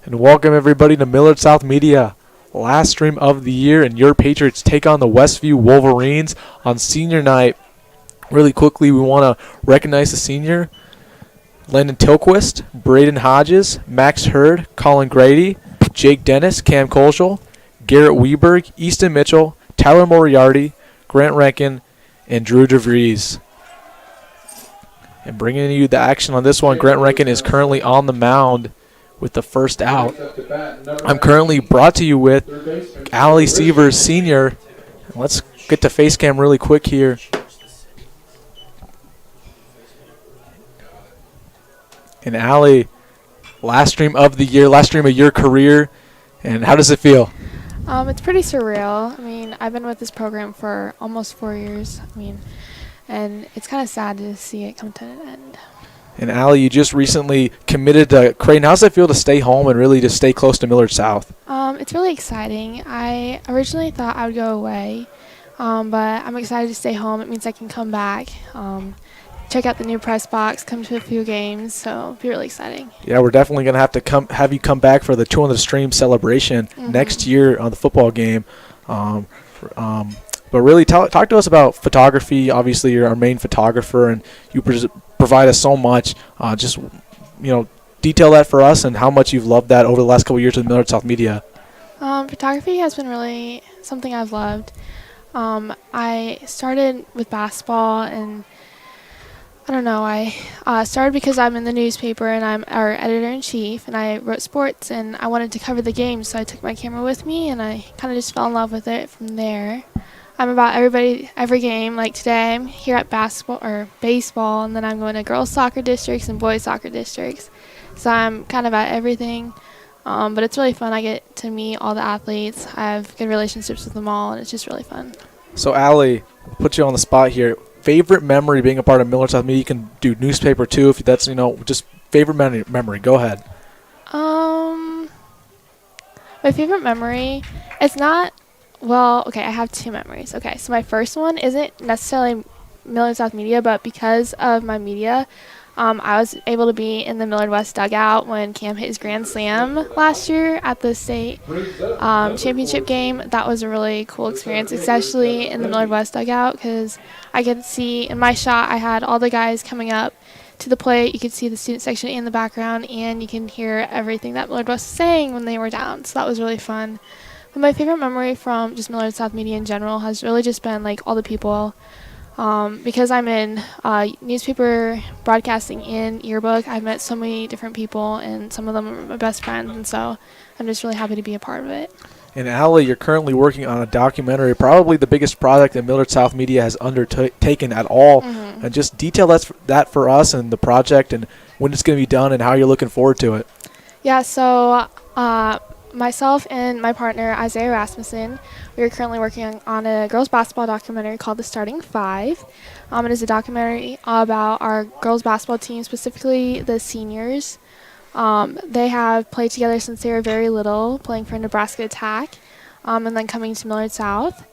And welcome everybody to Millard South Media. Last stream of the year, and your Patriots take on the Westview Wolverines on senior night. Really quickly, we want to recognize the senior, Landon Tilquist, Braden Hodges, Max Hurd, Colin Grady, Jake Dennis, Cam Kolschel, Garrett Weberg, Easton Mitchell, Tyler Moriarty, Grant Rankin, and Drew DeVries. And bringing you the action on this one, Grant Rankin is currently on the mound with the first out. I'm currently brought to you with Allie Sievers Sr. Let's get to face cam really quick here. And Allie, last stream of the year, last stream of your career, and how does it feel? It's pretty surreal. I mean, I've been with this program for almost 4 years. And it's kind of sad to see it come to an end. And Allie, you just recently committed to Creighton. How's it feel to stay home and really just stay close to Millard South? It's really exciting. I originally thought I would go away, but I'm excited to stay home. It means I can come back, check out the new press box, come to a few games, so it'll be really exciting. Yeah, we're definitely going to have you come back for the 2 on the Stream celebration next year on the football game. But really, talk to us about photography. Obviously, you're our main photographer, and you provide us so much. Detail that for us and how much you've loved that over the last couple of years with Millard South Media. Photography has been really something I've loved. I started with basketball, and I don't know. I started because I'm in the newspaper, and I'm our editor-in-chief, and I wrote sports, and I wanted to cover the games, so I took my camera with me, and I kind of just fell in love with it from there. I'm about every game. Like today, I'm here at basketball or baseball, and then I'm going to girls' soccer districts and boys' soccer districts. So I'm kind of at everything, but it's really fun. I get to meet all the athletes. I have good relationships with them all, and it's just really fun. So, Allie, put you on the spot here. Favorite memory being a part of Millard South Media? You can do newspaper too if that's just favorite memory. Go ahead. My favorite memory, it's not. Well, okay, I have 2 memories. Okay, so my first one isn't necessarily Millard South Media, but because of my media, I was able to be in the Millard West dugout when Cam hit his grand slam last year at the state championship game. That was a really cool experience, especially in the Millard West dugout, because I could see in my shot I had all the guys coming up to the plate. You could see the student section in the background, and you can hear everything that Millard West was saying when they were down. So that was really fun. But my favorite memory from just Millard South Media in general has really just been like all the people. Because I'm in newspaper broadcasting and yearbook, I've met so many different people, and some of them are my best friends, and so I'm just really happy to be a part of it. And Allie, you're currently working on a documentary, probably the biggest project that Millard South Media has undertaken at all. And just detail that for us and the project and when it's going to be done and how you're looking forward to it. Yeah, so myself and my partner, Isaiah Rasmussen, we are currently working on a girls' basketball documentary called The Starting Five. It is a documentary about our girls' basketball team, specifically the seniors. They have played together since they were very little, playing for Nebraska Attack, and then coming to Millard South.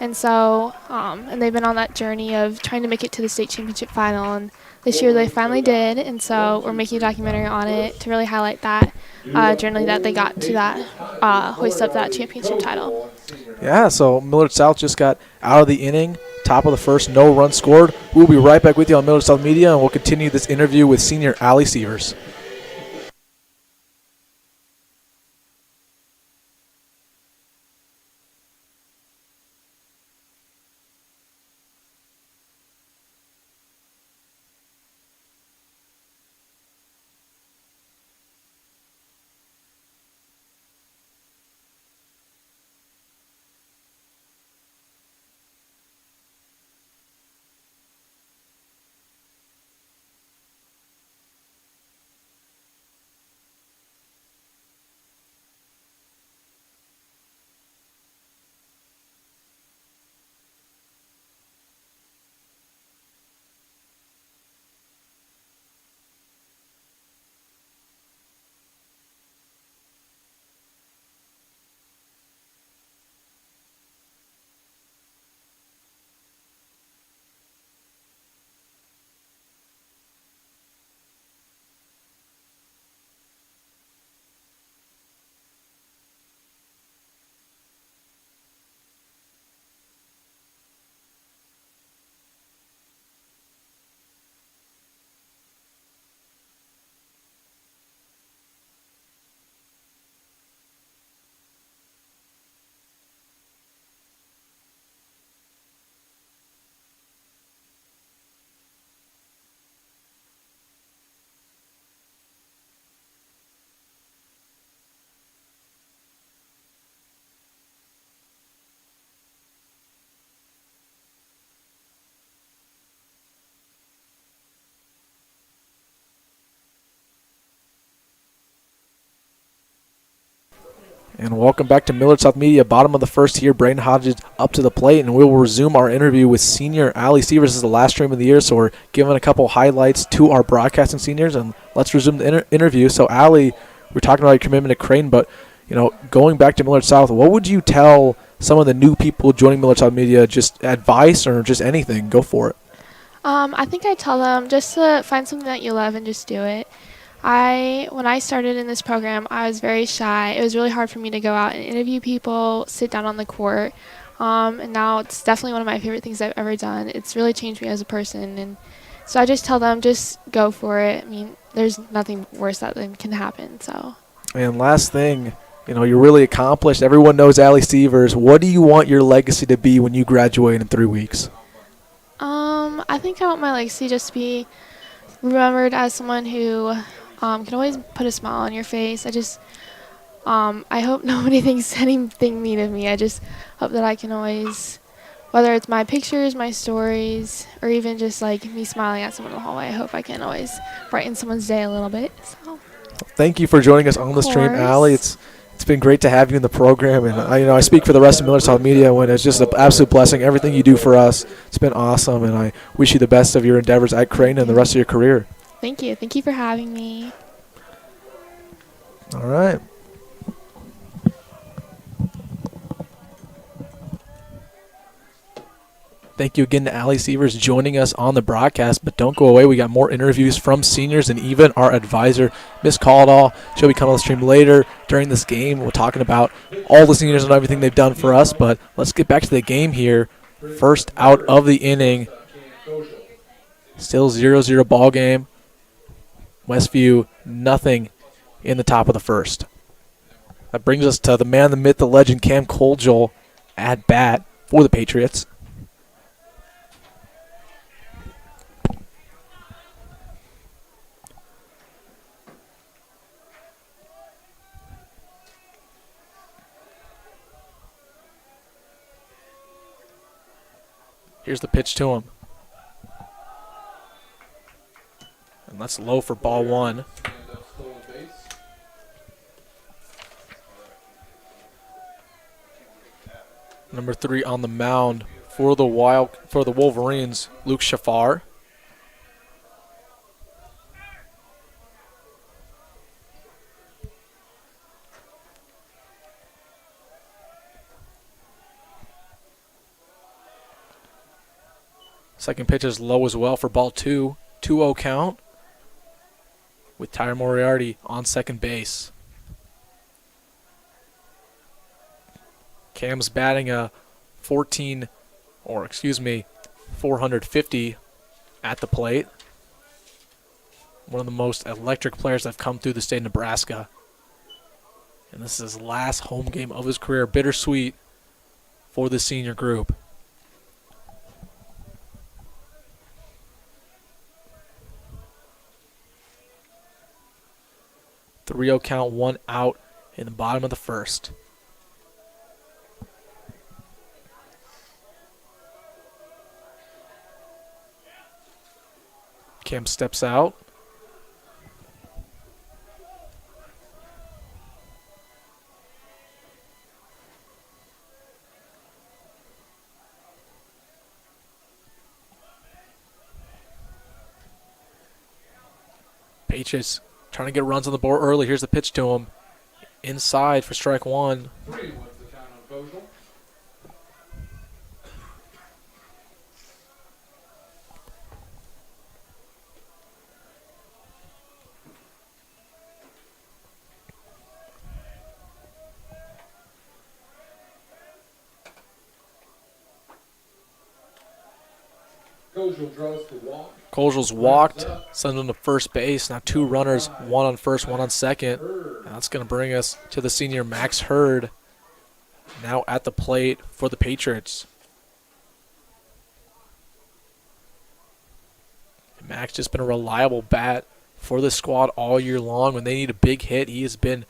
And so, and they've been on that journey of trying to make it to the state championship final. And this year they finally did, and so we're making a documentary on it to really highlight that journey that they got to that, hoist up that championship title. Yeah, so Millard South just got out of the inning, top of the first, no run scored. We'll be right back with you on Millard South Media, and we'll continue this interview with senior Allie Sievers. And welcome back to Millard South Media. Bottom of the first here, Braden Hodges up to the plate, and we will resume our interview with senior Allie Sievers. This is the last stream of the year, so we're giving a couple highlights to our broadcasting seniors, and let's resume the interview. So, Allie, we're talking about your commitment to Creighton, but going back to Millard South, what would you tell some of the new people joining Millard South Media? Just advice or just anything? Go for it. I think I tell them just to find something that you love and just do it. When I started in this program, I was very shy. It was really hard for me to go out and interview people, sit down on the court, and now it's definitely one of my favorite things I've ever done. It's really changed me as a person, and so I just tell them just go for it. I mean, there's nothing worse that can happen. So. And last thing, you're really accomplished. Everyone knows Allie Sievers. What do you want your legacy to be when you graduate in 3 weeks? I think I want my legacy just to be remembered as someone who can always put a smile on your face. I hope nobody thinks anything mean of me. I just hope that I can always, whether it's my pictures, my stories, or even just like me smiling at someone in the hallway, I hope I can always brighten someone's day a little bit. So. Thank you for joining us on the stream, Allie. It's been great to have you in the program, and I speak for the rest of Millard South Media when it's just an absolute blessing. Everything you do for us, it's been awesome, and I wish you the best of your endeavors at Creighton and the rest of your career. Thank you. Thank you for having me. All right. Thank you again to Allie Sievers joining us on the broadcast, but don't go away. We got more interviews from seniors and even our advisor, Miss Caldall. She'll be coming on the stream later during this game. We're talking about all the seniors and everything they've done for us, but let's get back to the game here. First out of the inning. Still 0-0 ball game. Westview, nothing in the top of the first. That brings us to the man, the myth, the legend, Cam Colgill at bat for the Patriots. Here's the pitch to him. And that's low for ball one. Number 3 on the mound for the Wolverines, Luke Shafar. Second pitch is low as well for ball 2. 2-0 count with Tyler Moriarty on second base. Cam's batting a 450 at the plate. One of the most electric players that have come through the state of Nebraska. And this is his last home game of his career. Bittersweet for the senior group. The 3-0 count, 1 out in the bottom of the first. Cam steps out. Patriots trying to get runs on the board early. Here's the pitch to him. Inside for strike one. Colgill's walked, sends him to first base. Now 2 runners, 1 on first, 1 on second. And that's going to bring us to the senior Max Hurd, now at the plate for the Patriots. Max just been a reliable bat for the squad all year long. When they need a big hit, he has been,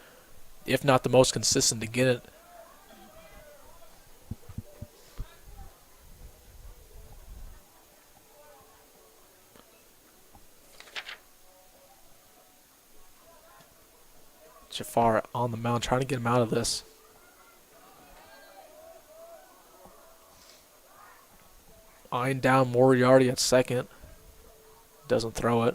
if not the most consistent, to get it. Jafar on the mound, trying to get him out of this. eyeing down Moriarty at second. Doesn't throw it.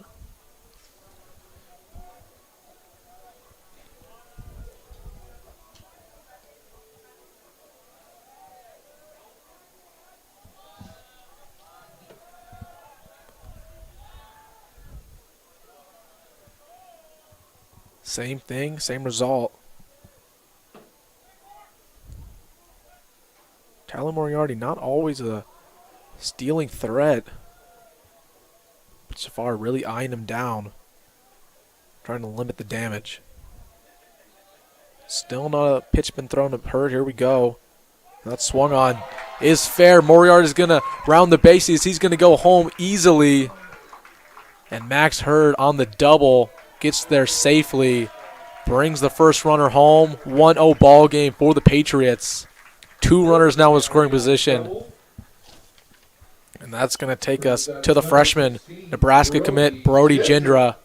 Same thing, same result. Tyler Moriarty not always a stealing threat. But Jafar really eyeing him down. Trying to limit the damage. Still not a pitch been thrown to Hurd. Here we go. That swung on is fair. Moriarty is going to round the bases. He's going to go home easily. And Max Hurd on the double gets there safely. Brings the first runner home. 1-0 ball game for the Patriots. 2 runners now in scoring position. And that's going to take us to the freshman, Nebraska commit Brody Jindra.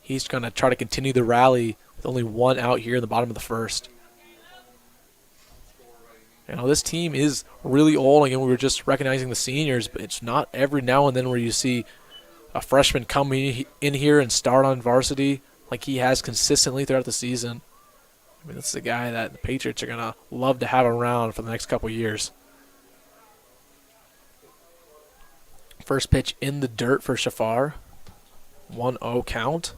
He's going to try to continue the rally with only 1 out here in the bottom of the first. You know, this team is really old. Again, we were just recognizing the seniors, but it's not every now and then where you see a freshman come in here and start on varsity like he has consistently throughout the season. I mean, this is a guy that the Patriots are going to love to have around for the next couple years. First pitch in the dirt for Shafar. 1-0 count.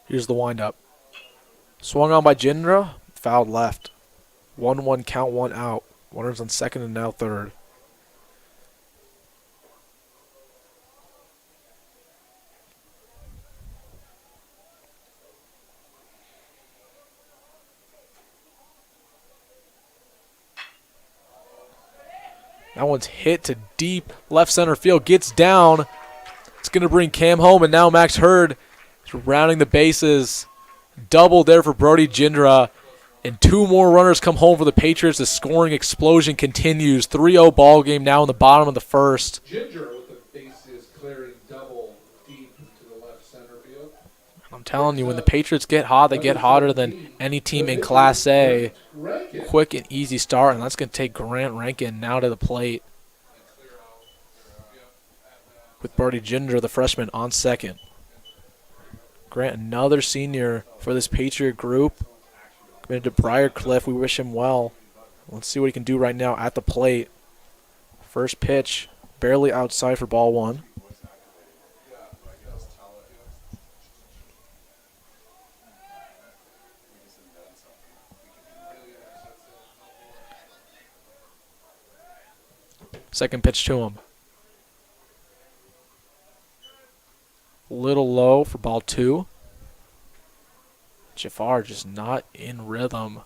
Here's the windup. Swung on by Jindra, fouled left. 1-1 count, 1 out. Runners on second and now third. That one's hit to deep left center field. Gets down. It's going to bring Cam home, and now Max Hurd is rounding the bases. Double there for Brody Jindra. And 2 more runners come home for the Patriots. The scoring explosion continues. 3-0 ball game now in the bottom of the first. Ginger with the bases clearing double deep to the left center field. I'm telling you, when the Patriots get hot, they get hotter than any team in Class A. Quick and easy start, and that's going to take Grant Rankin now to the plate. With Brody Jindra, the freshman, on second. Grant, another senior for this Patriot group. Committed to Briarcliff. We wish him well. Let's see what he can do right now at the plate. First pitch, barely outside for ball 1. Second pitch to him. Little low for ball 2. Jafar just not in rhythm.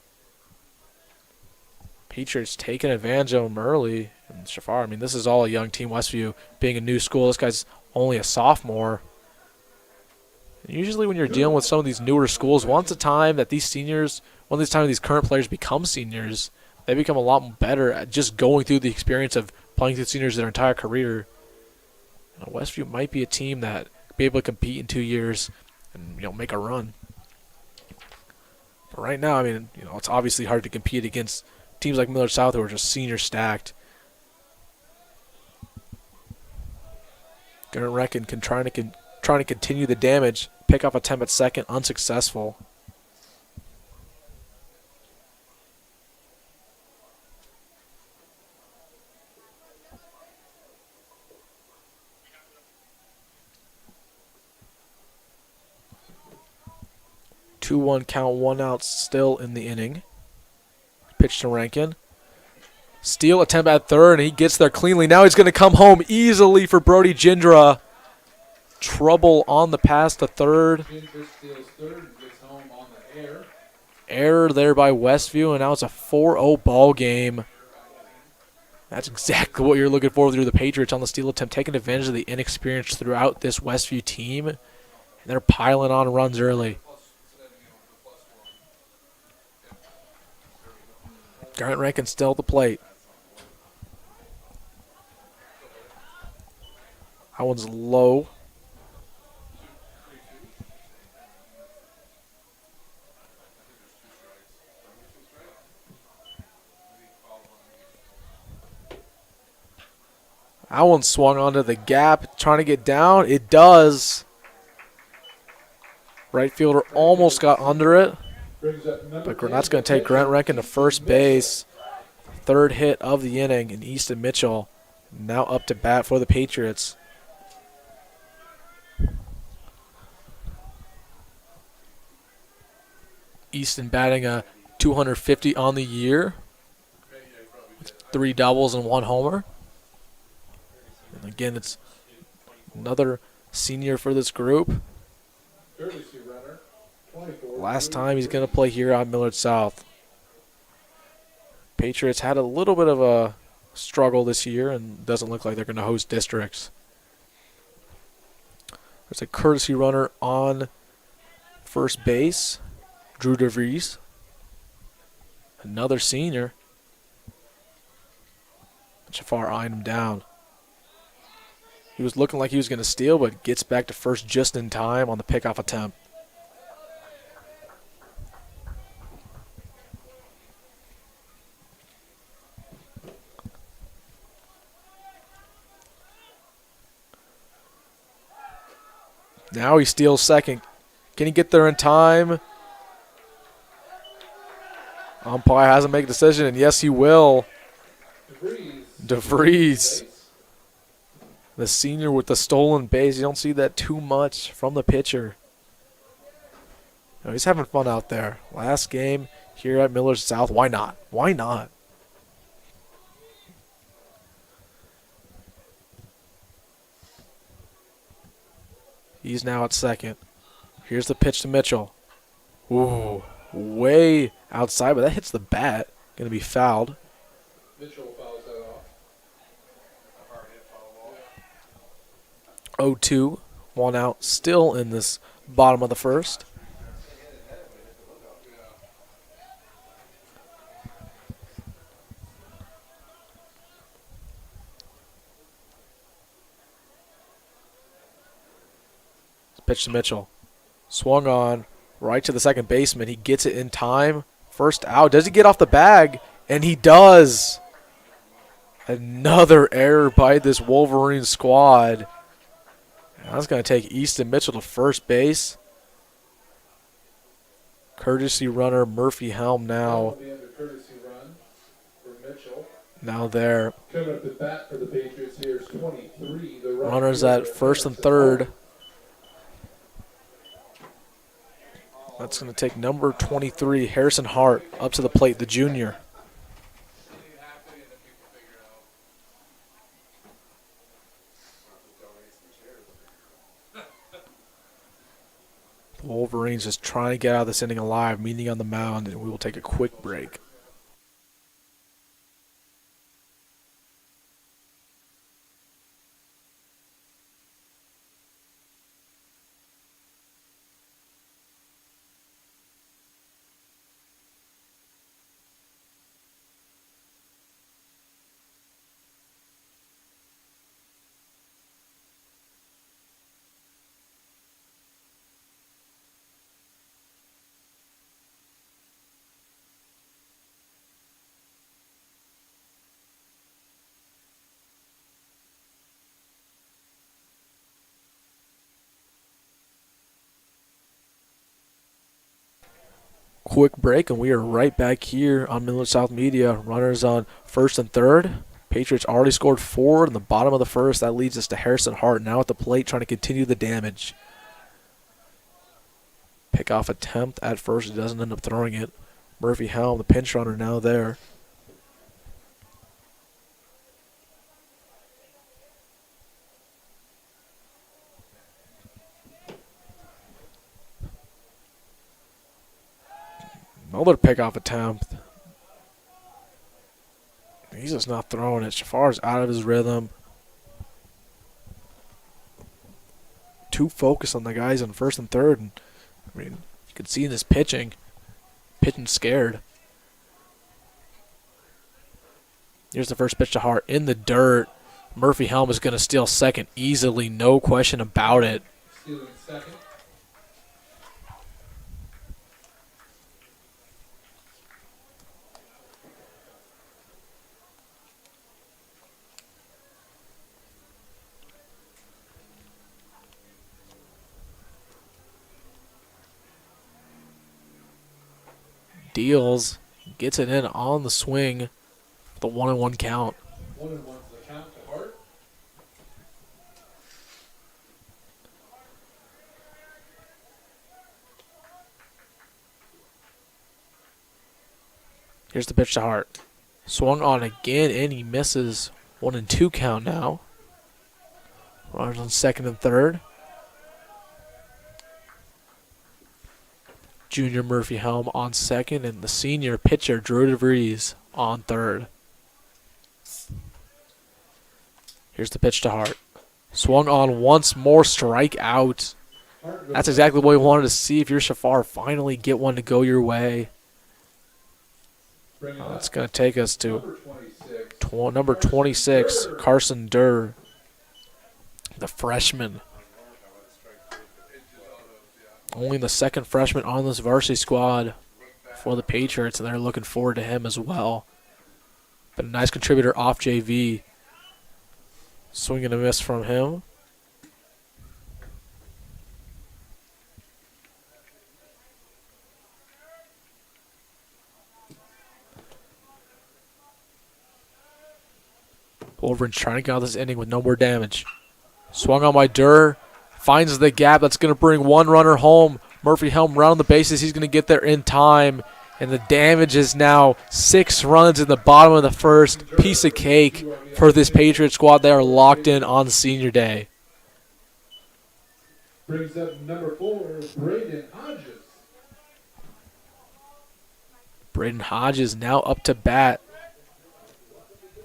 Patriots taking advantage of him early. And Jafar, I mean, this is all a young team. Westview being a new school. This guy's only a sophomore. And usually when you're dealing with some of these newer schools, once a time that these seniors, one of these times these current players become seniors, they become a lot better at just going through the experience of playing through seniors their entire career. You know, Westview might be a team that be able to compete in 2 years and, make a run. But right now, I mean, it's obviously hard to compete against teams like Millard South who are just senior stacked. Garrett Reckon trying to continue the damage, pick up attempt at second, unsuccessful. Two-one count, 1 out still in the inning. Pitch to Rankin. Steal attempt at third, and he gets there cleanly. Now he's going to come home easily for Brody Jindra. Trouble on the pass to third. Ginger steals third and gets home on the air. Error there by Westview, and now it's a 4-0 ball game. That's exactly what you're looking for through the Patriots on the steal attempt, taking advantage of the inexperience throughout this Westview team. And they're piling on runs early. Grant Rankin still at the plate. That one's low. That one swung onto the gap, trying to get down. It does. Right fielder almost got under it. But that's going to take Grant Rankin to first base. Third hit of the inning, and Easton Mitchell now up to bat for the Patriots. Easton batting a 250 on the year, with 3 doubles and 1 homer. And again, it's another senior for this group. Last time he's going to play here on Millard South. Patriots had a little bit of a struggle this year and doesn't look like they're going to host districts. There's a courtesy runner on first base, Drew DeVries. Another senior. Jafar eyeing him down. He was looking like he was going to steal, but gets back to first just in time on the pickoff attempt. Now he steals second. Can he get there in time? Umpire hasn't made a decision, and yes, he will. DeVries. The senior with the stolen base. You don't see that too much from the pitcher. No, he's having fun out there. Last game here at Millard South. Why not? Why not? He's now at second. Here's the pitch to Mitchell. Ooh, way outside, but that hits the bat. Going to be fouled. Mitchell fouls that off. 0-2, 1 out, still in this bottom of the first. Pitch to Mitchell. Swung on, right to the second baseman. He gets it in time. First out. Does he get off the bag? And he does. Another error by this Wolverine squad. That's going to take Easton Mitchell to first base. Courtesy runner Murphy Helm now. Now there. Coming up to bat for the Patriots here is 23. The Runners at first and third. That's going to take number 23, Harrison Hart, up to the plate, the junior. The Wolverines just trying to get out of this inning alive, meeting on the mound, and we will take a quick break. Quick break, and we are right back here on Millard South Media. Runners on first and third. Patriots already scored 4 in the bottom of the first. That leads us to Harrison Hart now at the plate trying to continue the damage. Pickoff attempt at first. He doesn't end up throwing it. Murphy Helm, the pinch runner, now there. Another pickoff attempt. He's just not throwing it. Shafar's out of his rhythm. Too focused on the guys on first and third. And, I mean, you could see in his pitching scared. Here's the first pitch to Hart in the dirt. Murphy Helm is going to steal second easily, no question about it. Stealing second. deals. Gets it in on the swing. The 1-1 count. 1-1 to the count to Hart. Here's the pitch to Hart. Swung on again, and he misses. 1-2 count now. Runners on second and third. Junior Murphy Helm on second, and the senior pitcher, Drew DeVries, on third. Here's the pitch to Hart. Swung on once more, strike out. That's exactly what we wanted to see if you're Shafar. Finally get one to go your way. That's going to take us to number 26, Carson Durr, the freshman. Only the second freshman on this varsity squad for the Patriots, and they're looking forward to him as well. But a nice contributor off JV. Swing and a miss from him. Wolverines trying to get out this inning with no more damage. Swung on by Durr. Finds the gap. That's going to bring one runner home. Murphy Helm round the bases. He's going to get there in time. And the damage is now 6 runs in the bottom of the first. Piece of cake for this Patriot squad. They are locked in on senior day. Brings up number 4, Braden Hodges. Braden Hodges now up to bat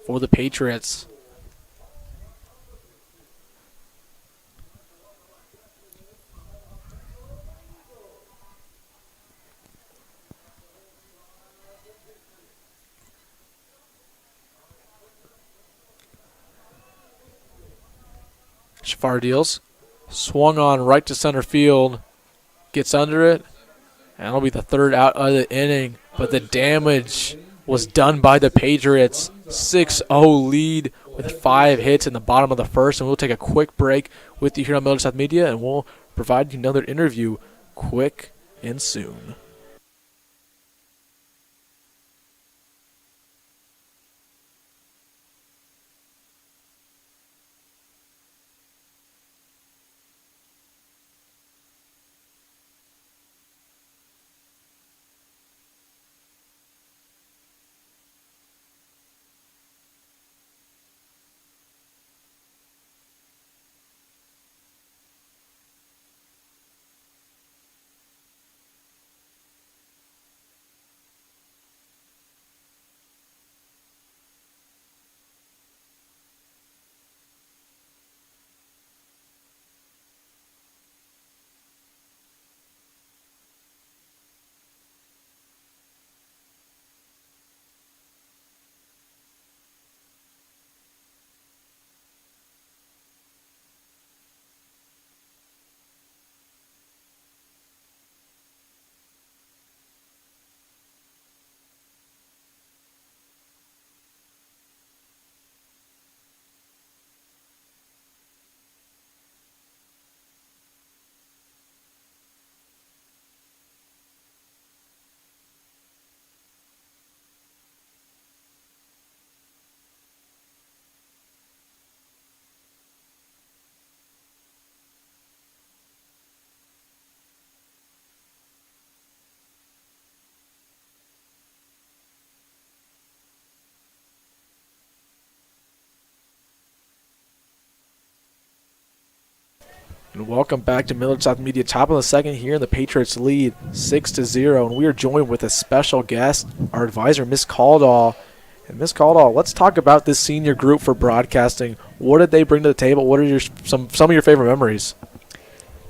for the Patriots. Shafar deals. Swung on right to center field. Gets under it. And that'll be the third out of the inning. But the damage was done by the Patriots. 6-0 lead with 5 hits in the bottom of the first. And we'll take a quick break with you here on Millard South Media. And we'll provide you another interview quick and soon. And welcome back to Millard South Media. Top of the second here, and the Patriots lead 6-0. And we are joined with a special guest, our advisor, Miss Caldall. And Miss Caldall, let's talk about this senior group for broadcasting. What did they bring to the table? What are some of your favorite memories?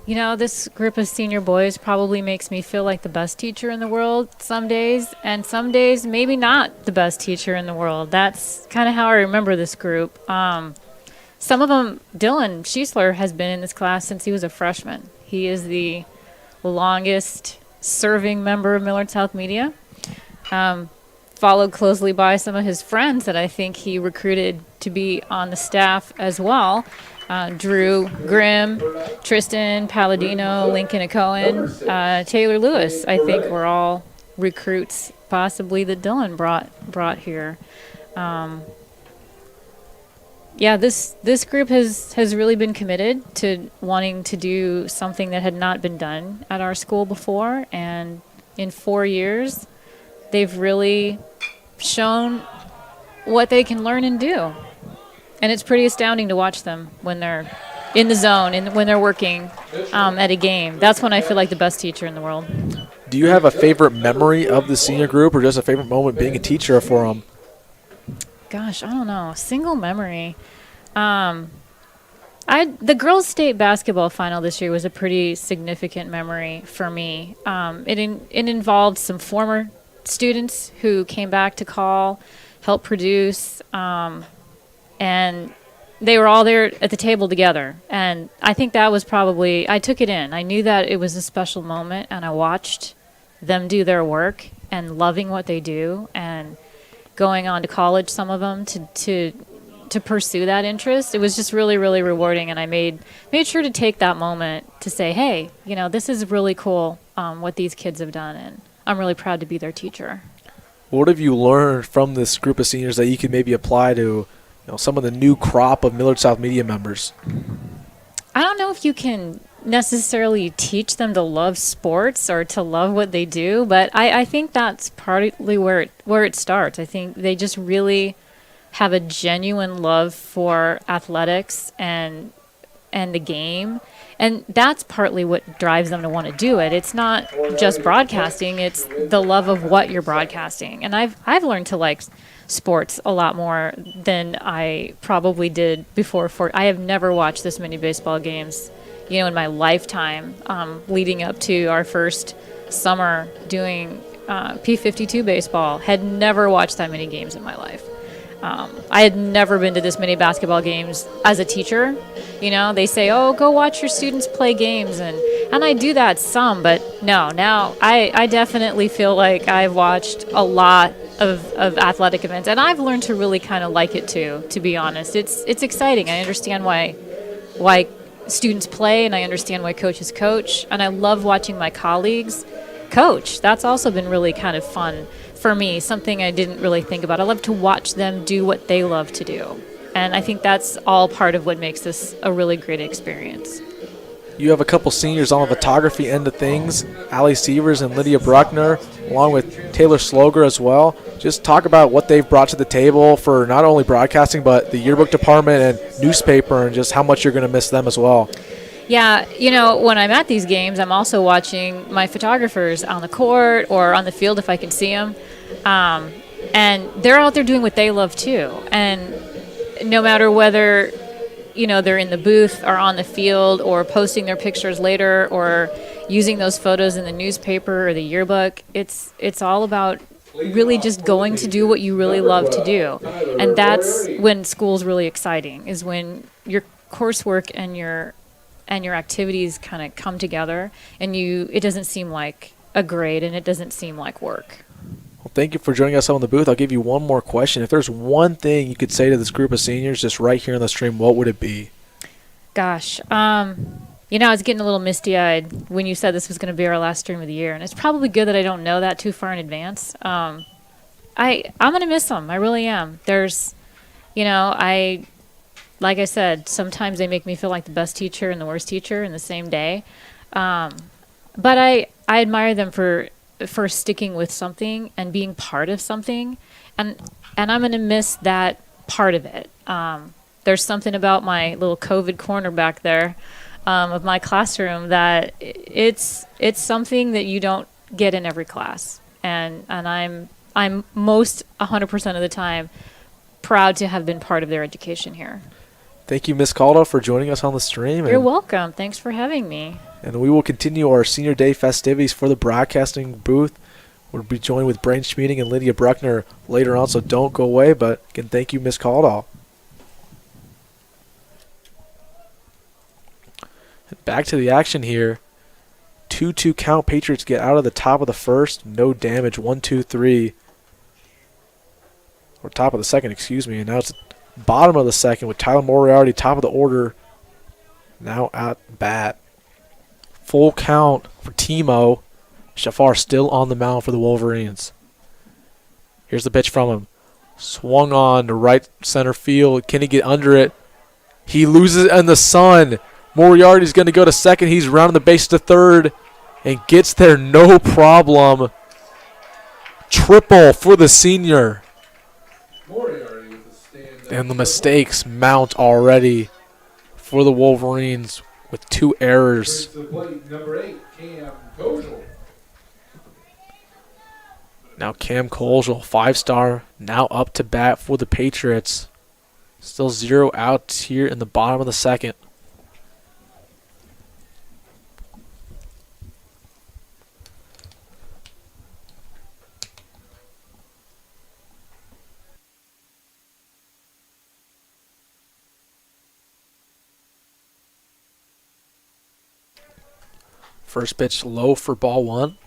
You know, this group of senior boys probably makes me feel like the best teacher in the world some days, and some days maybe not the best teacher in the world. That's kind of how I remember this group. Some of them, Dylan Schiesler has been in this class since he was a freshman. He is the longest serving member of Millard South Media, followed closely by some of his friends that I think he recruited to be on the staff as well. Drew Grimm, Tristan Palladino, Lincoln Cohen, Taylor Lewis, I think were all recruits possibly that Dylan brought here. Yeah, this group has really been committed to wanting to do something that had not been done at our school before, and in 4 years, they've really shown what they can learn and do. And it's pretty astounding to watch them when they're in the zone and when they're working at a game. That's when I feel like the best teacher in the world. Do you have a favorite memory of the senior group, or just a favorite moment being a teacher for them? Gosh, I don't know. Single memory. The girls' state basketball final this year was a pretty significant memory for me. It involved some former students who came back to call, help produce, and they were all there at the table together. And I think that was probably, I took it in. I knew that it was a special moment, and I watched them do their work and loving what they do and going on to college, some of them, to pursue that interest. It was just really, really rewarding, and I made sure to take that moment to say, hey, this is really cool what these kids have done, and I'm really proud to be their teacher. What have you learned from this group of seniors that you could maybe apply to some of the new crop of Millard South Media members? I don't know if you can necessarily teach them to love sports or to love what they do, but I think that's partly where it starts. I think they just really have a genuine love for athletics and the game, and that's partly what drives them to want to do it. It's not just broadcasting, it's the love of what you're broadcasting. And I've learned to like sports a lot more than I probably did before. I have never watched this many baseball games in my lifetime, leading up to our first summer doing P52 baseball. Had never watched that many games in my life. I had never been to this many basketball games as a teacher. They say, oh, go watch your students play games. And I do that some, but no, now I definitely feel like I've watched a lot of athletic events. And I've learned to really kind of like it too, to be honest. It's exciting. I understand why students play, and I understand why coaches coach. And I love watching my colleagues coach. That's also been really kind of fun for me, something I didn't really think about. I love to watch them do what they love to do. And I think that's all part of what makes this a really great experience. You have a couple seniors on the photography end of things, Allie Sievers and Lydia Bruckner, along with Taylor Sloger as well. Just talk about what they've brought to the table for not only broadcasting, but the yearbook department and newspaper, and just how much you're going to miss them as well. Yeah, when I'm at these games, I'm also watching my photographers on the court or on the field if I can see them. And they're out there doing what they love too. And no matter whether, they're in the booth or on the field or posting their pictures later or using those photos in the newspaper or the yearbook, it's all about really just going to do what you really love to do. And that's when school's really exciting, is when your coursework and your activities kind of come together, and it doesn't seem like a grade, and it doesn't seem like work. Well, thank you for joining us on the booth. I'll give you one more question. If there's one thing you could say to this group of seniors just right here on the stream, what would it be? Gosh, I was getting a little misty-eyed when you said this was going to be our last stream of the year, and it's probably good that I don't know that too far in advance. I'm going to miss them. I really am. There's, like I said, sometimes they make me feel like the best teacher and the worst teacher in the same day. But I admire them for sticking with something and being part of something. And I'm going to miss that part of it. There's something about my little COVID corner back there of my classroom that it's something that you don't get in every class. And I'm most 100% of the time proud to have been part of their education here. Thank you, Ms. Caldo, for joining us on the stream. You're welcome. Thanks for having me. And we will continue our Senior Day festivities for the broadcasting booth. We'll be joined with Braden Schmeeding and Lydia Bruckner later on, so don't go away. But again, thank you, Ms. Caldo. Back to the action here. 2-2 count. Patriots get out of the top of the first. No damage. 1-2-3. Or top of the second, excuse me. And now it's bottom of the second with Tyler Moriarty, top of the order, now at bat. Full count for Timo. Shafar still on the mound for the Wolverines. Here's the pitch from him. Swung on to right center field. Can he get under it? He loses it in the sun. Moriarty's going to go to second. He's rounding the base to third and gets there no problem. Triple for the senior. Moriarty with the stand-up And the triple. mistakes mount already for the Wolverines with 2 errors. Brings to the plate, number 8, Cam Kojal. Now Cam Colgel, 5-star, now up to bat for the Patriots. Still 0 outs here in the bottom of the second. First pitch low for ball 1.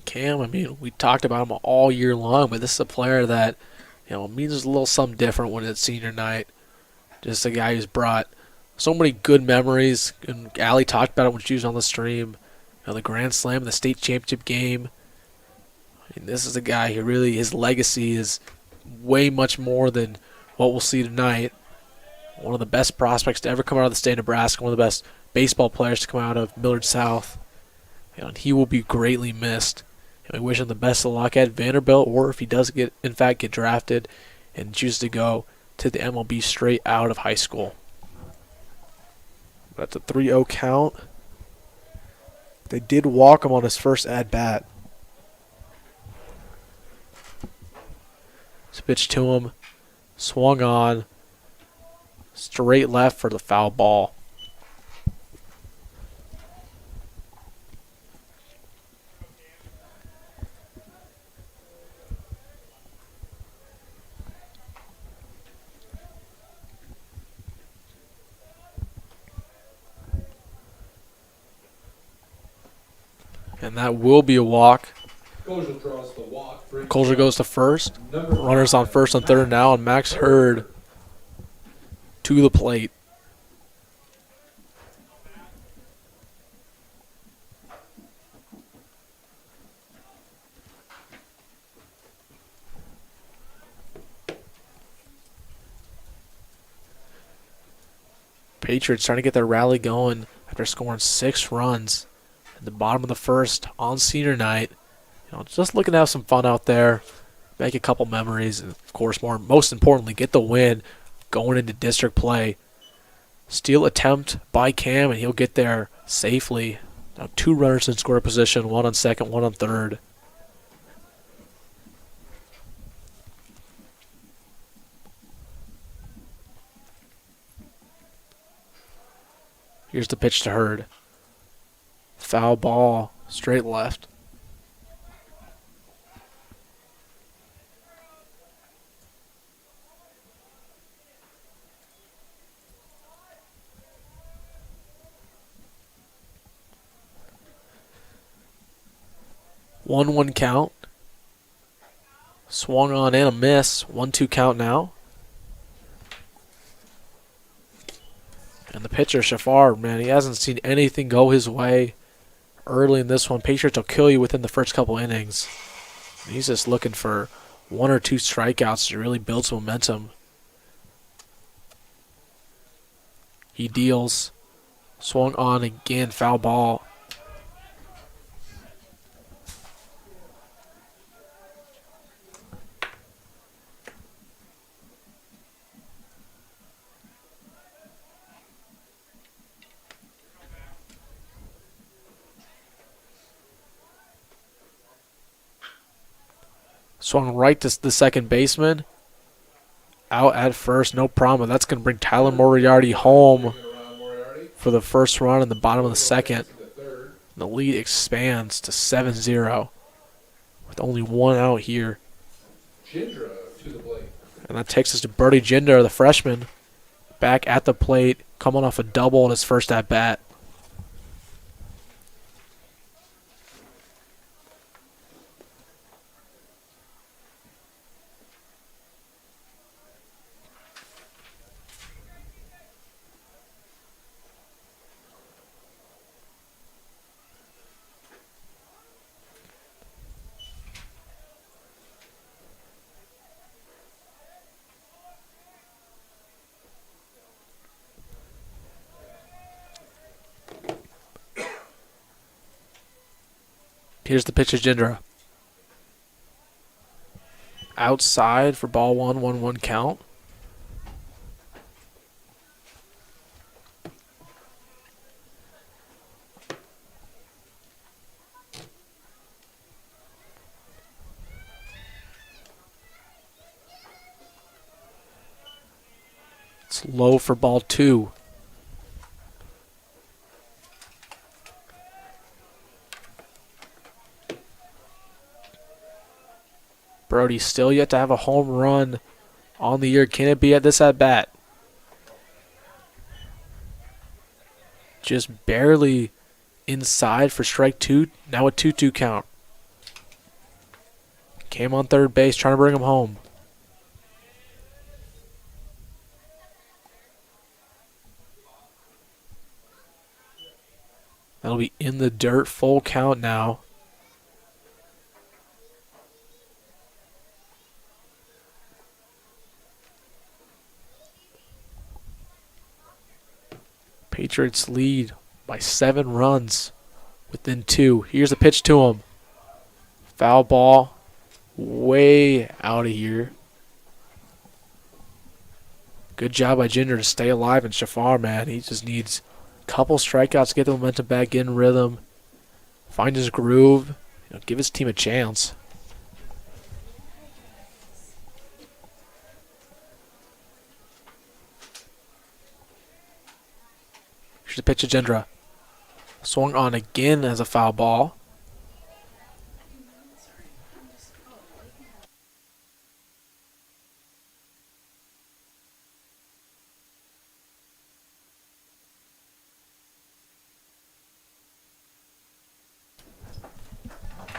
Cam, I mean, we talked about him all year long, but this is a player that, means a little something different when it's senior night. Just a guy who's brought so many good memories, and Allie talked about it when she was on the stream. The Grand Slam, the state championship game. I mean, this is a guy who really, his legacy is way much more than what we'll see tonight. One of the best prospects to ever come out of the state of Nebraska, one of the best baseball players to come out of Millard South. And he will be greatly missed. And we wish him the best of luck at Vanderbilt, or if he does get drafted and choose to go to the MLB straight out of high school. That's a 3-0 count. They did walk him on his first at-bat. It's a pitch to him. Swung on. Straight left for the foul ball. And that will be a walk. Kojal draws the walk. Brings Colger goes to first. number Runners on 5, first and third now, and Max Hurd to the plate. Patriots trying to get their rally going after scoring 6 runs at the bottom of the first on senior night. Just looking to have some fun out there, make a couple memories, and of course, most importantly, get the win going into district play. Steal attempt by Cam, and he'll get there safely. Now 2 runners in score position, 1 on second, 1 on third. Here's the pitch to Hurd. Foul ball, straight left. One count. Swung on and a miss. 1-2 count now. And the pitcher, Shafar, man, he hasn't seen anything go his way early in this one. Patriots will kill you within the first couple innings. He's just looking for 1 or 2 strikeouts to really build some momentum. He deals. Swung on again, foul ball. Swung right to the second baseman. Out at first, no problem. That's going to bring Tyler Moriarty home around Moriarty. for the first run in the bottom of the second. To the third. The lead expands to 7-0 with only 1 out here. Jindra to the plate. And that takes us to Birdie Jinder, the freshman, back at the plate, coming off a double in his first at-bat. Here's the pitch to Jindra. Outside for ball 1-1-1 count. It's low for ball 2. Brody still yet to have a home run on the year. Can it be at this at bat? Just barely inside for strike 2. Now a 2-2 count. Came on third base, trying to bring him home. That'll be in the dirt, full count now. Patriots lead by 7 runs within 2. Here's a pitch to him. Foul ball, way out of here. Good job by Jinder to stay alive, and Shafar, man, he just needs a couple strikeouts to get the momentum back in rhythm, find his groove, give his team a chance. Here's the pitch to Jindra. Swung on again as a foul ball.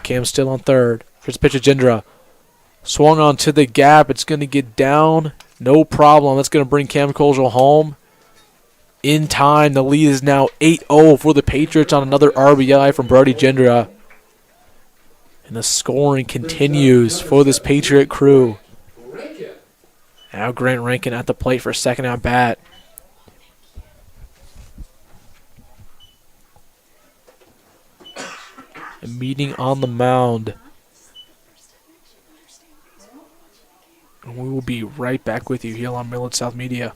Cam still on third. Here's the pitch to Jindra. Swung on to the gap. It's going to get down. No problem. That's going to bring Cam Colgel home. In time, the lead is now 8-0 for the Patriots on another RBI from Brody Jindra. And the scoring continues for this Patriot crew. Now Grant Rankin at the plate for second at bat. A meeting on the mound. And we will be right back with you here on Millard South Media.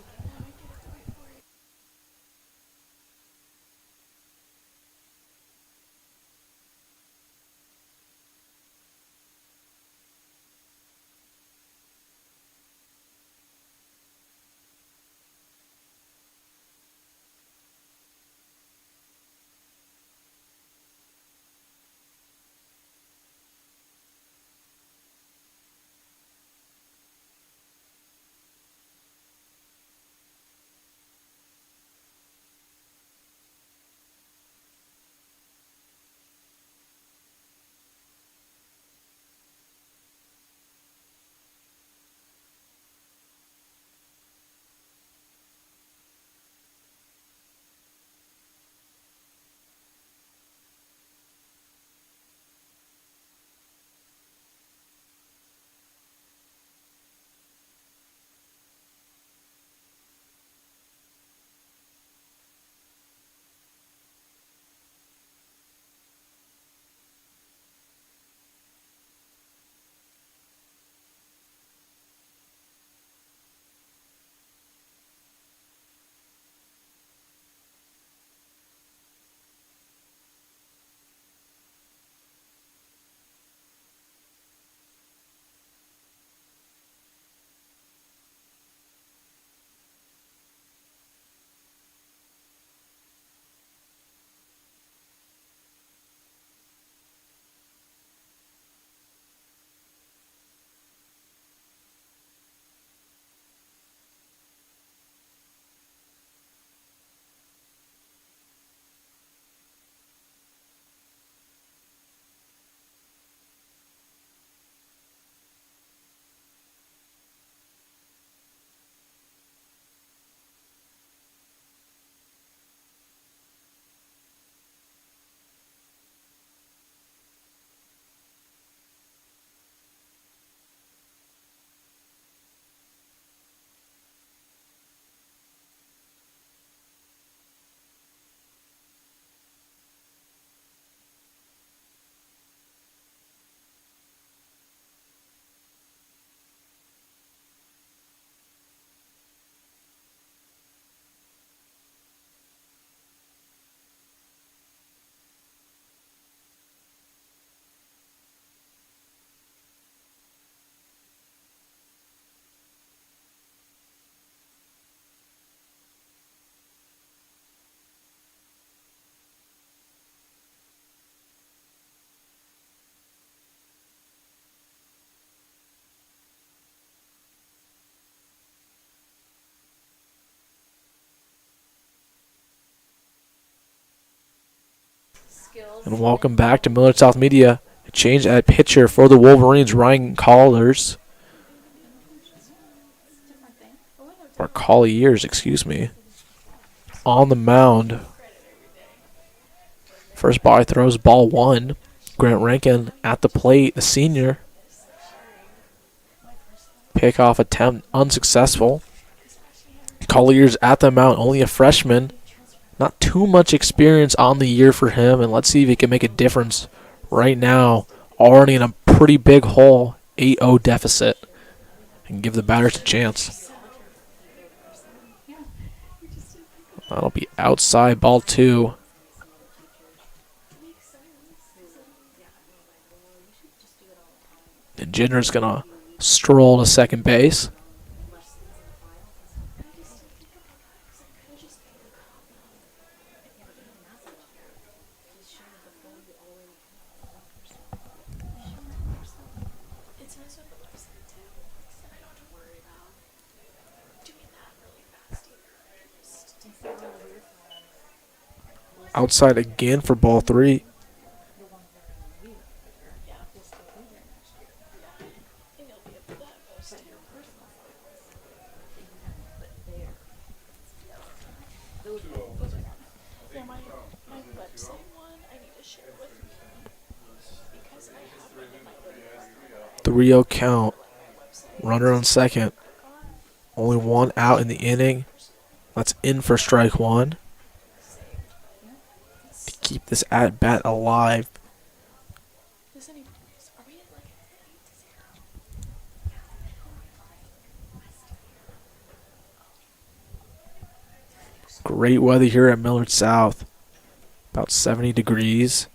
And welcome back to Millard South Media. A change at pitcher for the Wolverines, Ryan Collars. Or Colliers, excuse me. On the mound. First ball he throws, ball one. Grant Rankin at the plate, the senior. Pickoff attempt unsuccessful. Colliers at the mound, only a freshman. Not too much experience on the year for him, and let's see if he can make a difference right now. Already in a pretty big hole, 8-0 deficit, and give the batters a chance. That'll be outside, ball two. And Jenner's going to stroll to second base. Outside again for ball three. Three 0 count. Runner on second. Only one out in the inning. That's in for strike one. To keep this at bat alive. Great weather here at Millard South. About 70 degrees.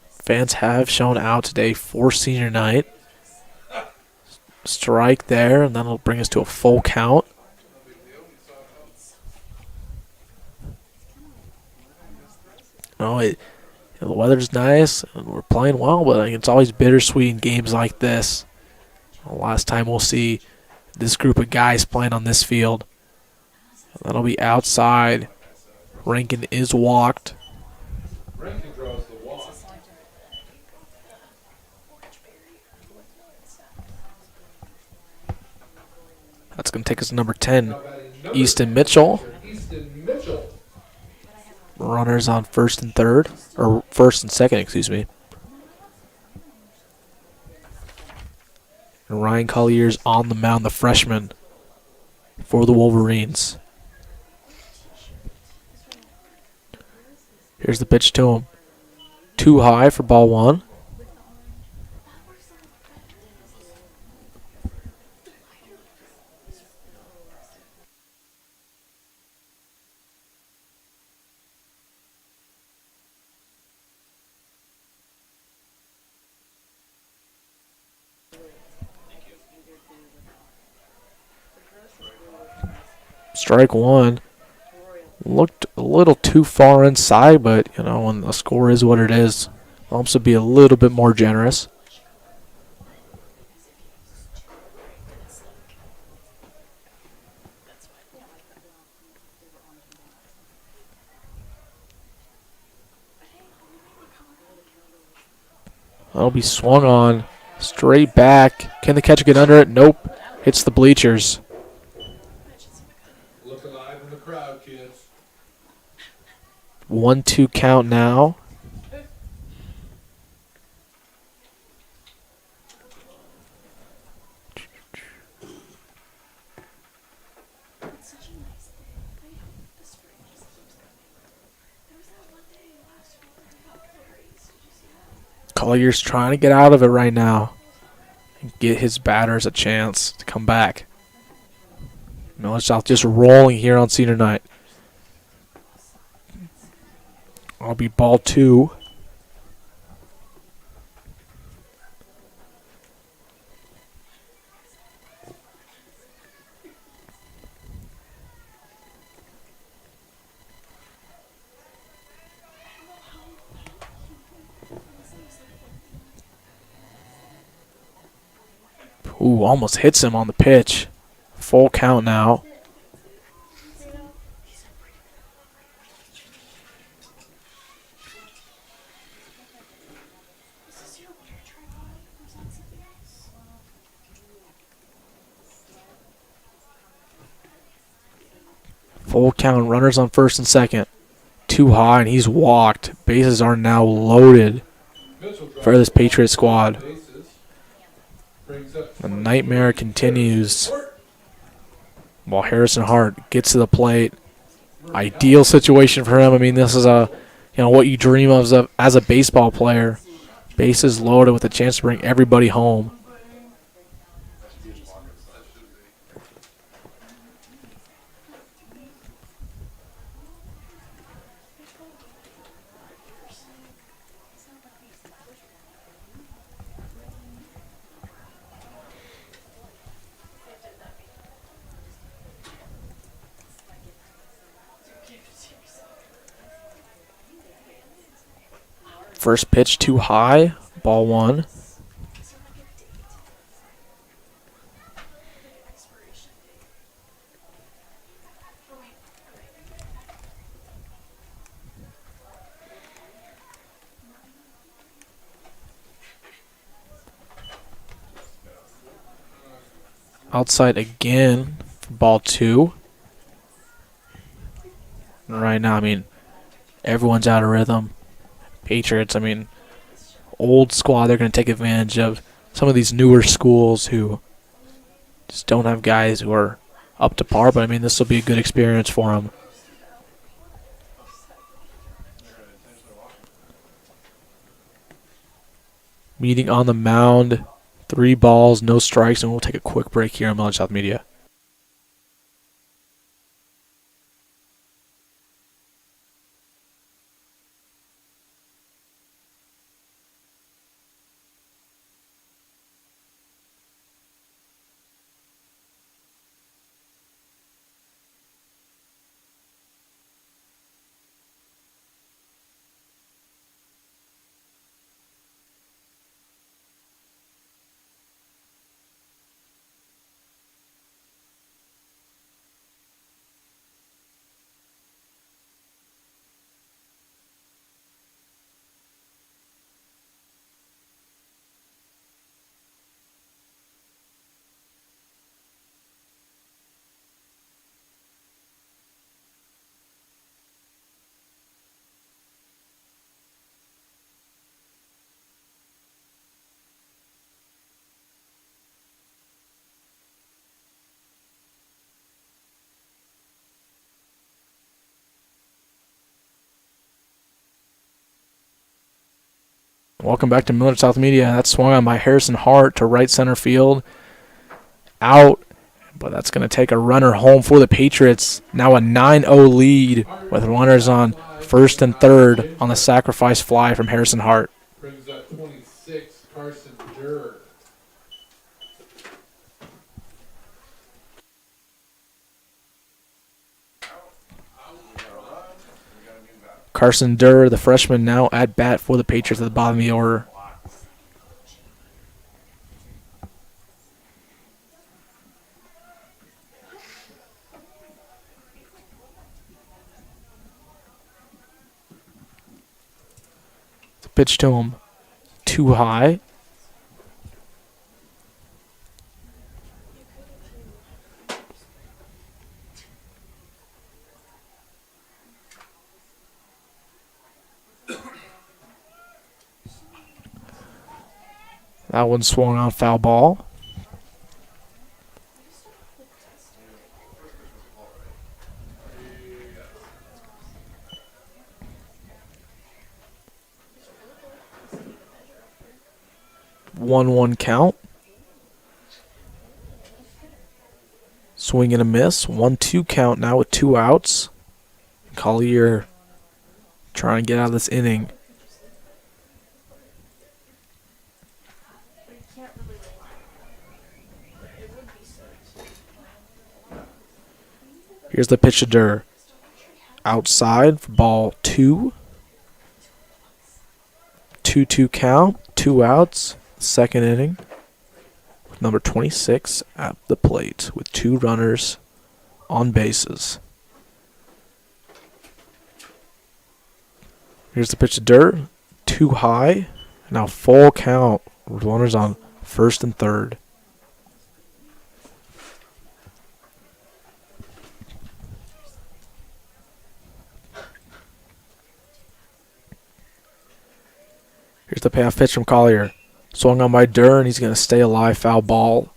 Fans have shown out today for senior night. Strike there, and that'll bring us to a full count. The weather's nice, and we're playing well, but it's always bittersweet in games like this. The last time we'll see this group of guys playing on this field. That'll be outside. Rankin is walked. Rankin draws the walk. That's going to take us to number 10, Easton Mitchell. Easton Mitchell. Runners on first and third, or first and second, excuse me. And Ryan Colliers on the mound, the freshman for the Wolverines. Here's the pitch to him. Too high for ball one. Strike one. Looked a little too far inside, but, when the score is what it is, wants to be a little bit more generous. That'll be swung on. Straight back. Can the catcher get under it? Nope. Hits the bleachers. Look alive in the crowd, kids. 1-2 count now. Collier's trying to get out of it right now and get his batters a chance to come back. Millard South just rolling here on senior night. I'll be ball two. Ooh, almost hits him on the pitch. Full count now. Full count. Runners on first and second. Too high, and he's walked. Bases are now loaded for this Patriot squad. The nightmare continues while Harrison Hart gets to the plate. Ideal situation for him. I mean, this is what you dream of as a baseball player. Bases loaded with a chance to bring everybody home. First pitch too high, ball one. Outside again for ball two. And right now, I mean, everyone's out of rhythm. Patriots, I mean, old squad, they're going to take advantage of some of these newer schools who just don't have guys who are up to par, but I mean, this will be a good experience for them. Meeting on the mound, 3 balls, no strikes, and we'll take a quick break here on Millard South Media. Welcome back to Millard South Media. That swung on by Harrison Hart to right center field. Out, but that's going to take a runner home for the Patriots. Now a 9-0 lead with runners on first and third on the sacrifice fly from Harrison Hart. Brings up 26, Carson Durr. Carson Durr, the freshman, now at bat for the Patriots at the bottom of the order. The pitch to him, too high. That one swung on, foul ball. One count. Swing and a miss. 1-2 count now with 2 outs. Collier trying to get out of this inning. Here's the pitch to Durr. Outside for ball 2. 2-2 count, 2 outs, second inning. Number 26 at the plate with 2 runners on bases. Here's the pitch to Durr. Too high. Now full count with runners on first and third. Here's the payoff pitch from Collier. Swung on by Durr, and he's going to stay alive. Foul ball.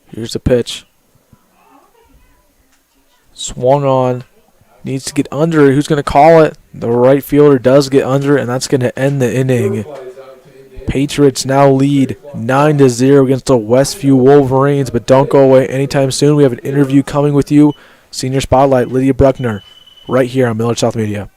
Here's the pitch. Swung on. Needs to get under it. Who's going to call it? The right fielder does get under it, and that's going to end the inning. Patriots now lead 9-0 against the Westview Wolverines, but don't go away anytime soon. We have an interview coming with you. Senior Spotlight, Lydia Bruckner, right here on Millard South Media.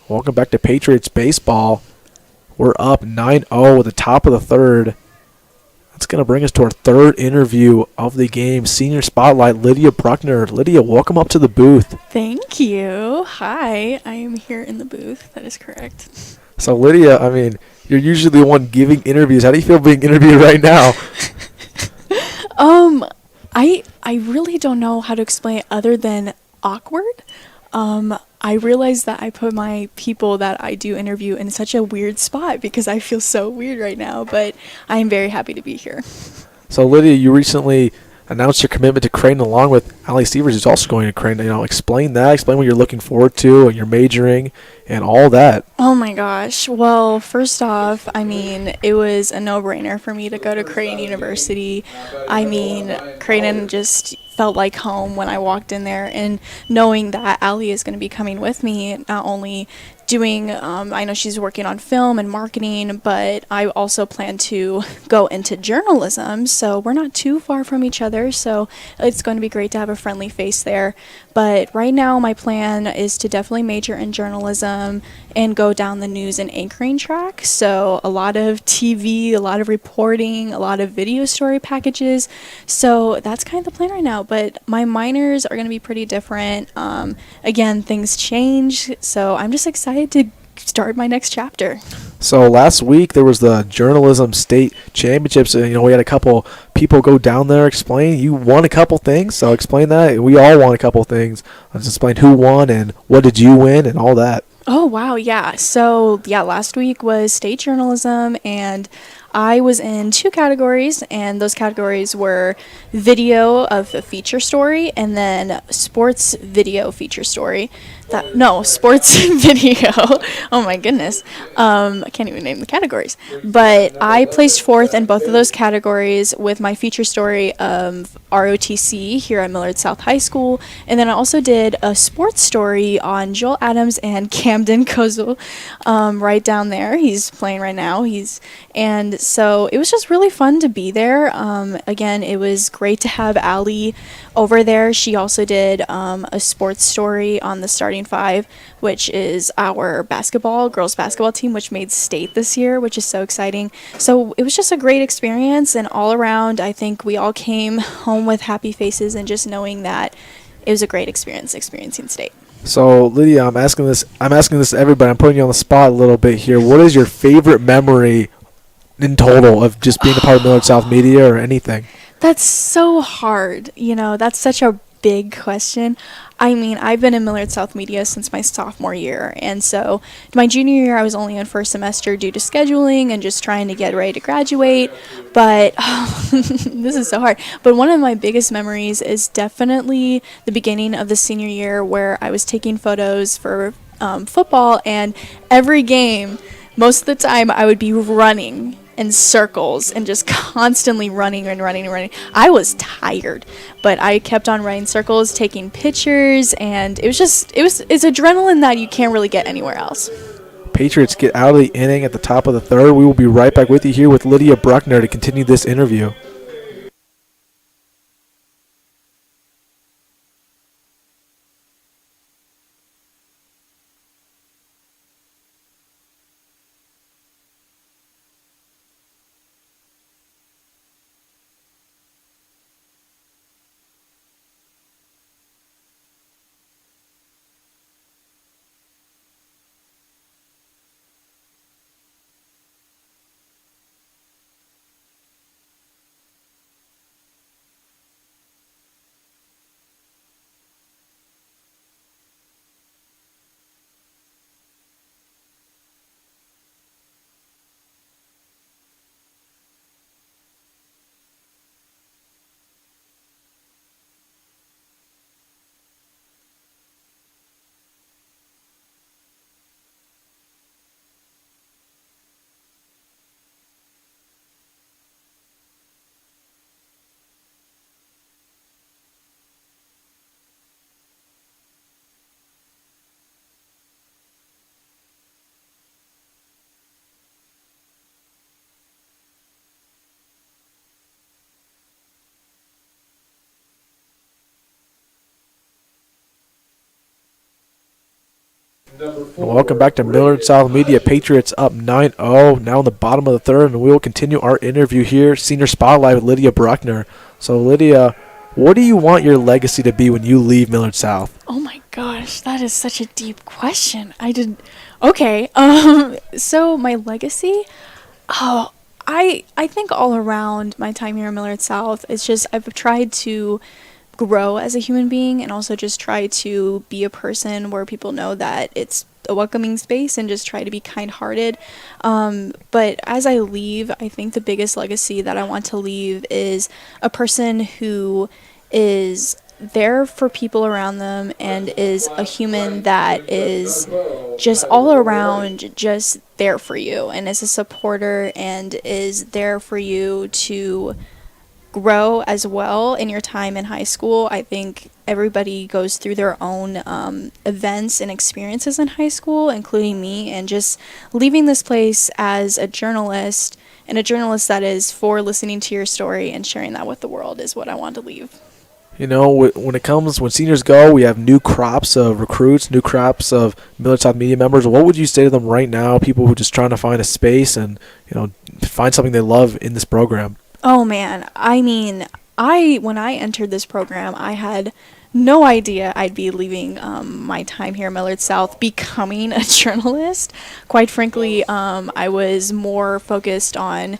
Welcome back to Patriots Baseball. We're up 9-0 at the top of the third. That's going to bring us to our third interview of the game. Senior Spotlight, Lydia Bruckner. Lydia, welcome up to the booth. Thank you. Hi, I am here in the booth. That is correct. So, Lydia, I mean, you're usually the one giving interviews. How do you feel being interviewed right now? I really don't know how to explain it other than awkward. I realize that I put my people that I do interview in such a weird spot because I feel so weird right now, but I am very happy to be here. So, Lydia, you recently announced your commitment to Creighton along with Ali Stevers, who's also going to Creighton. You know, explain that. Explain what you're looking forward to and you're majoring and all that. Oh my gosh. Well, first off, I mean, it was a no-brainer for me to go to Creighton University. I mean, Creighton just felt like home when I walked in there, and knowing that Ali is going to be coming with me, not only doing, I know she's working on film and marketing, but I also plan to go into journalism, so we're not too far from each other, so it's going to be great to have a friendly face there. But right now my plan is to definitely major in journalism and go down the news and anchoring track, so a lot of TV, a lot of reporting, a lot of video story packages, so that's kind of the plan right now. But my minors are going to be pretty different. Again, things change, so I'm just excited to start my next chapter. So last week there was the journalism state championships, and we had a couple people go down there. Explain, you won a couple things, so explain that. We all won a couple things. Let's explain who won and what did you win and all that. Oh wow, yeah. So yeah, last week was state journalism, and I was in 2 categories, and those categories were video of a feature story and then sports video feature story. Sports video. Oh my goodness. I can't even name the categories. But I placed 4th in both of those categories with my feature story of ROTC here at Millard South High School. And then I also did a sports story on Joel Adams and Camden Kozel, right down there. He's playing right now. And so it was just really fun to be there. Again, it was great to have Ali over there. She also did a sports story on the starting 5, which is our girls basketball team, which made state this year, which is so exciting. So it was just a great experience, and all around, I think we all came home with happy faces and just knowing that it was a great experience experiencing state. So Lydia, I'm asking this to everybody. I'm putting you on the spot a little bit here. What is your favorite memory in total of just being a part of Millard South Media or anything? That's so hard. That's such a big question. I mean, I've been in Millard South Media since my sophomore year, and so my junior year I was only in first semester due to scheduling and just trying to get ready to graduate. But this is so hard. But one of my biggest memories is definitely the beginning of the senior year, where I was taking photos for football, and every game, most of the time, I would be running in circles and just constantly running and running and running. I was tired, but I kept on running circles, taking pictures, and it's adrenaline that you can't really get anywhere else. Patriots get out of the inning at the top of the third. We will be right back with you here with Lydia Bruckner to continue this interview. Welcome back to Millard South Media. Patriots up 9-0, now in the bottom of the third, and we will continue our interview here, Senior Spotlight with Lydia Bruckner. So, Lydia, what do you want your legacy to be when you leave Millard South? Oh my gosh, that is such a deep question. Okay, so my legacy, I think all around my time here in Millard South, it's just I've tried to grow as a human being and also just try to be a person where people know that it's a welcoming space and just try to be kind-hearted. But as I leave, I think the biggest legacy that I want to leave is a person who is there for people around them and is a human that is just all around just there for you and is a supporter and is there for you to grow as well in your time in high school. I think everybody goes through their own events and experiences in high school, including me, and just leaving this place as a journalist, and a journalist that is for listening to your story and sharing that with the world is what I want to leave. You know, when seniors go, we have new crops of recruits, new crops of Millard South Media members. What would you say to them right now, people who are just trying to find a space and, find something they love in this program? Oh man, I mean, when I entered this program, I had no idea I'd be leaving my time here at Millard South becoming a journalist. Quite frankly, I was more focused on,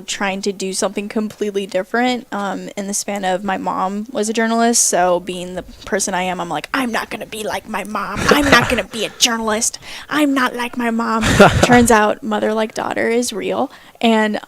trying to do something completely different in the span of my mom was a journalist. So being the person I am, I'm like, I'm not going to be like my mom. I'm not going to be a journalist. I'm not like my mom. Turns out mother like daughter is real. And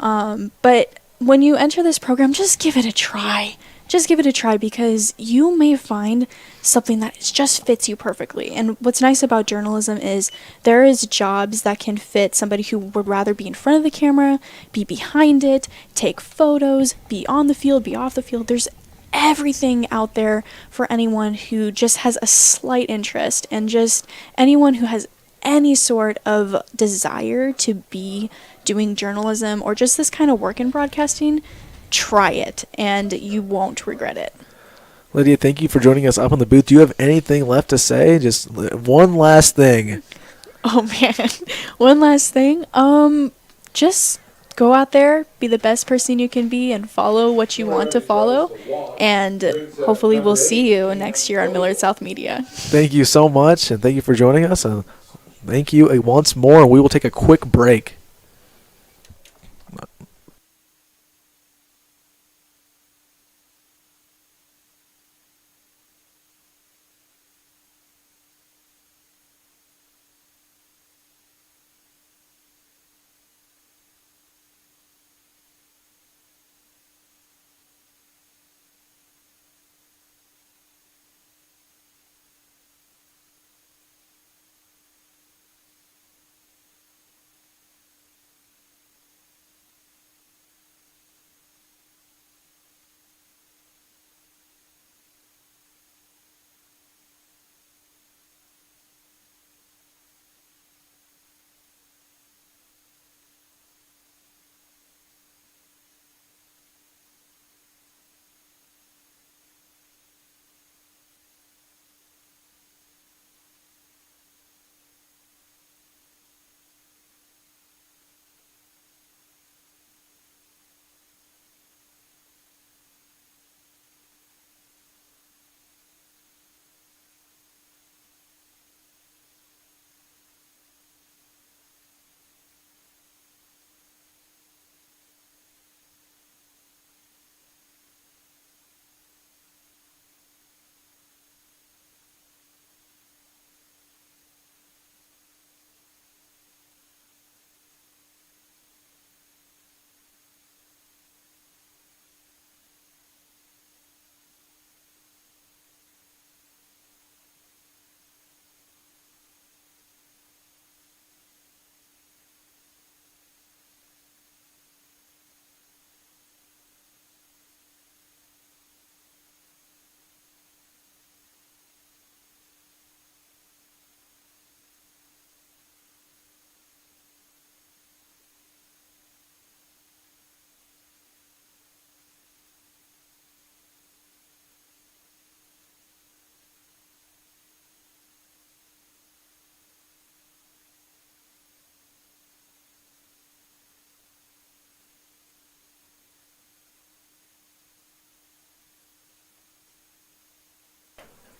but when you enter this program, just give it a try. Just give it a try because you may find something that just fits you perfectly. And what's nice about journalism is there is jobs that can fit somebody who would rather be in front of the camera, be behind it, take photos, be on the field, be off the field. There's everything out there for anyone who just has a slight interest, and just anyone who has any sort of desire to be doing journalism or just this kind of work in broadcasting. Try it, and you won't regret it. Lydia, thank you for joining us up on the booth. Do you have anything left to say? Just one last thing. Oh, man. One last thing. Just go out there, be the best person you can be, and follow what you want to follow. And hopefully we'll see you next year on Millard South Media. Thank you so much, and thank you for joining us. And thank you once more. We will take a quick break.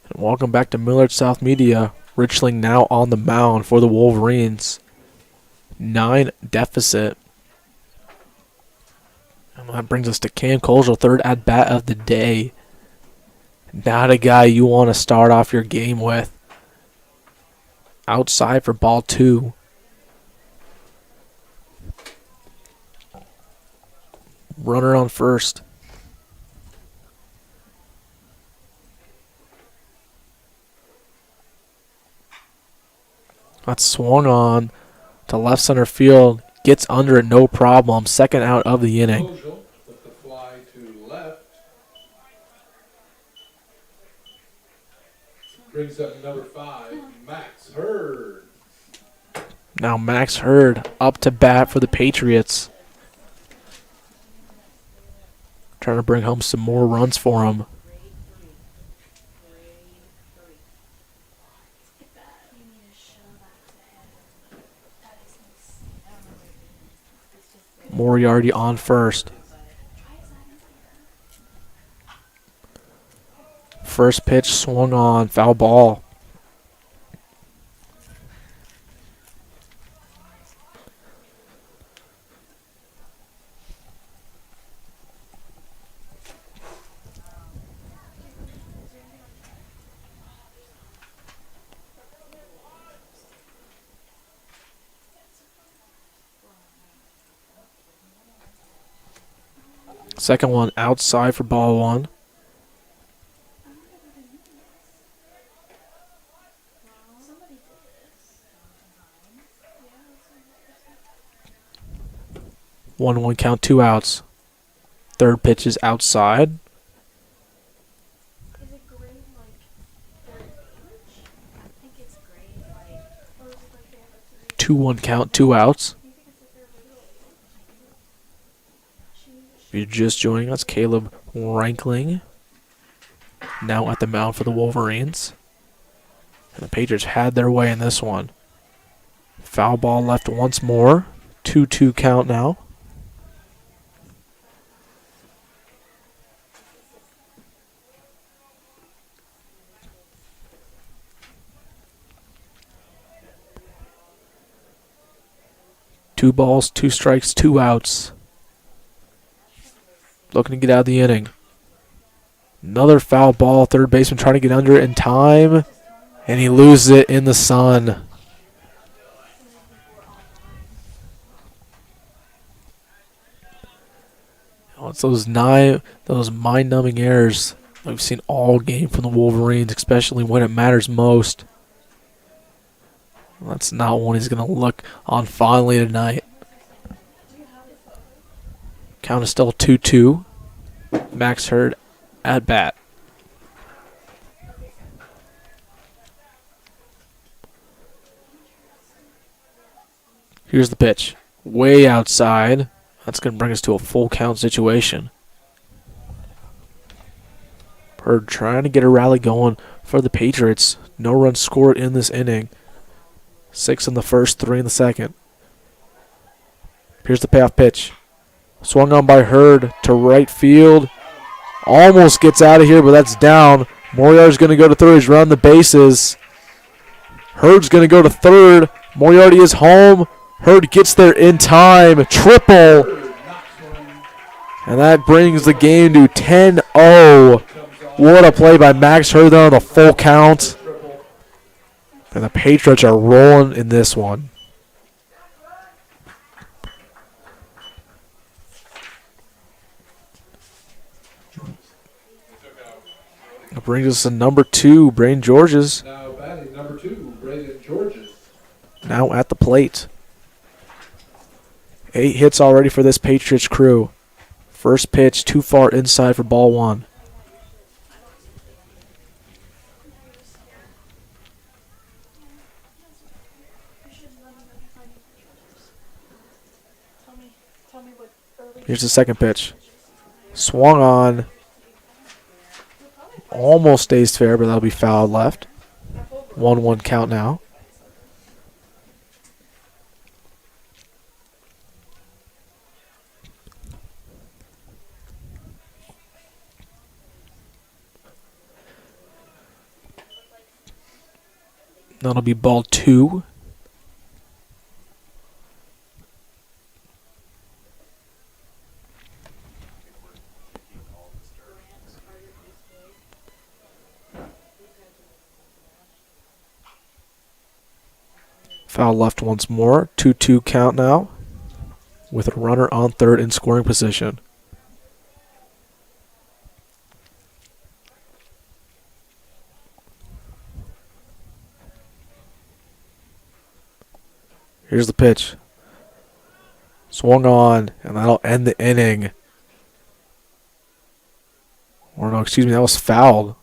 And welcome back to Millard South Media. Richling now on the mound for the Wolverines. 9 deficit. And that brings us to Cam Colesville, third at bat of the day. Not a guy you want to start off your game with. Outside for ball 2. Runner on first. That's swung on to left center field. Gets under it, no problem. Second out of the inning. Ojo with the fly to left. Brings up number 5, Max Hurd. Now Max Hurd up to bat for the Patriots. Trying to bring home some more runs for him. Moriarty on first. First pitch swung on, foul ball. Second one outside for ball 1. One count, 2 outs. Third pitch is outside. 2-1 count, 2 outs. If you're just joining us, Caleb Rankling now at the mound for the Wolverines. And the Patriots had their way in this one. Foul ball left once more. 2-2 count now. 2 balls, 2 strikes, 2 outs. Looking to get out of the inning. Another foul ball. Third baseman trying to get under it in time. And he loses it in the sun. Oh, it's those mind-numbing errors we've seen all game from the Wolverines, especially when it matters most. That's not one he's going to look on fondly tonight. Count is still 2-2. Max Hurd at bat. Here's the pitch. Way outside. That's going to bring us to a full count situation. Hurd trying to get a rally going for the Patriots. No runs scored in this inning. 6 in the first, 3 in the second. Here's the payoff pitch. Swung on by Hurd to right field. Almost gets out of here, but that's down. Moriarty's going to go to third. He's running the bases. Hurd's going to go to third. Moriarty is home. Hurd gets there in time. Triple. And that brings the game to 10-0. What a play by Max Hurd there on the full count. And the Patriots are rolling in this one. That brings us to number 2, Braden Georges. Now batting number 2, Braden Georges. Now at the plate. 8 hits already for this Patriots crew. First pitch too far inside for ball 1. Here's the second pitch. Swung on. Almost stays fair, but that'll be fouled left. 1-1 count now. That'll be ball 2. Foul left once more. 2-2 count now with a runner on third in scoring position. Here's the pitch. Swung on, and that'll end the inning. Or no, excuse me, that was fouled.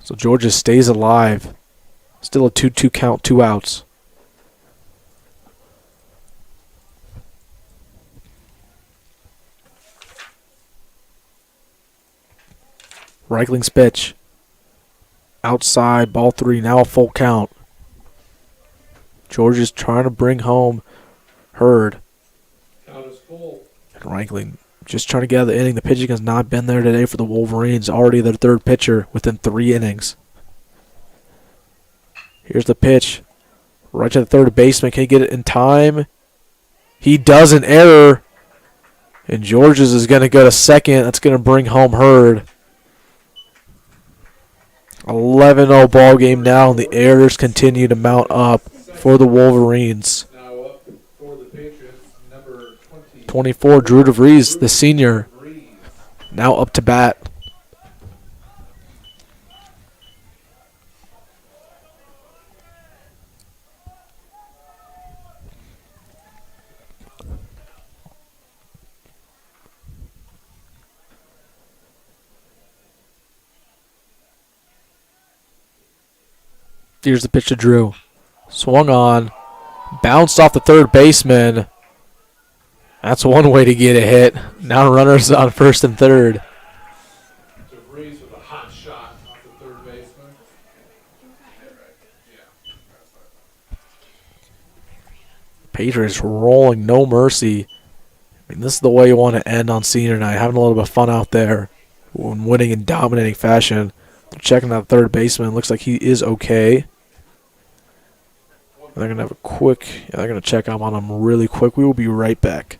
So Georgia stays alive. Still a 2-2 count, 2 outs. Reichling's pitch. Outside, ball 3, now a full count. Georgia's trying to bring home Hurd. Count is full. And Reichling just trying to get out of the inning. The pitching has not been there today for the Wolverines. Already their third pitcher within 3 innings. Here's the pitch. Right to the third baseman. Can he get it in time? He does, an error. And Georges is going to go to second. That's going to bring home Hurd. 11-0 ball game now, and the errors continue to mount up for the Wolverines. Now up for the Patriots, number 24, Drew DeVries, the senior, now up to bat. Here's the pitch to Drew. Swung on. Bounced off the third baseman. That's one way to get a hit. Now runners on first and third. DeVries with a hot shot off the third baseman. Patriots rolling, no mercy. I mean, this is the way you want to end on senior night. Having a little bit of fun out there. Winning in dominating fashion. They're checking out third baseman. Looks like he is okay. They're going to have a quick, they're going to check up on them really quick. We will be right back.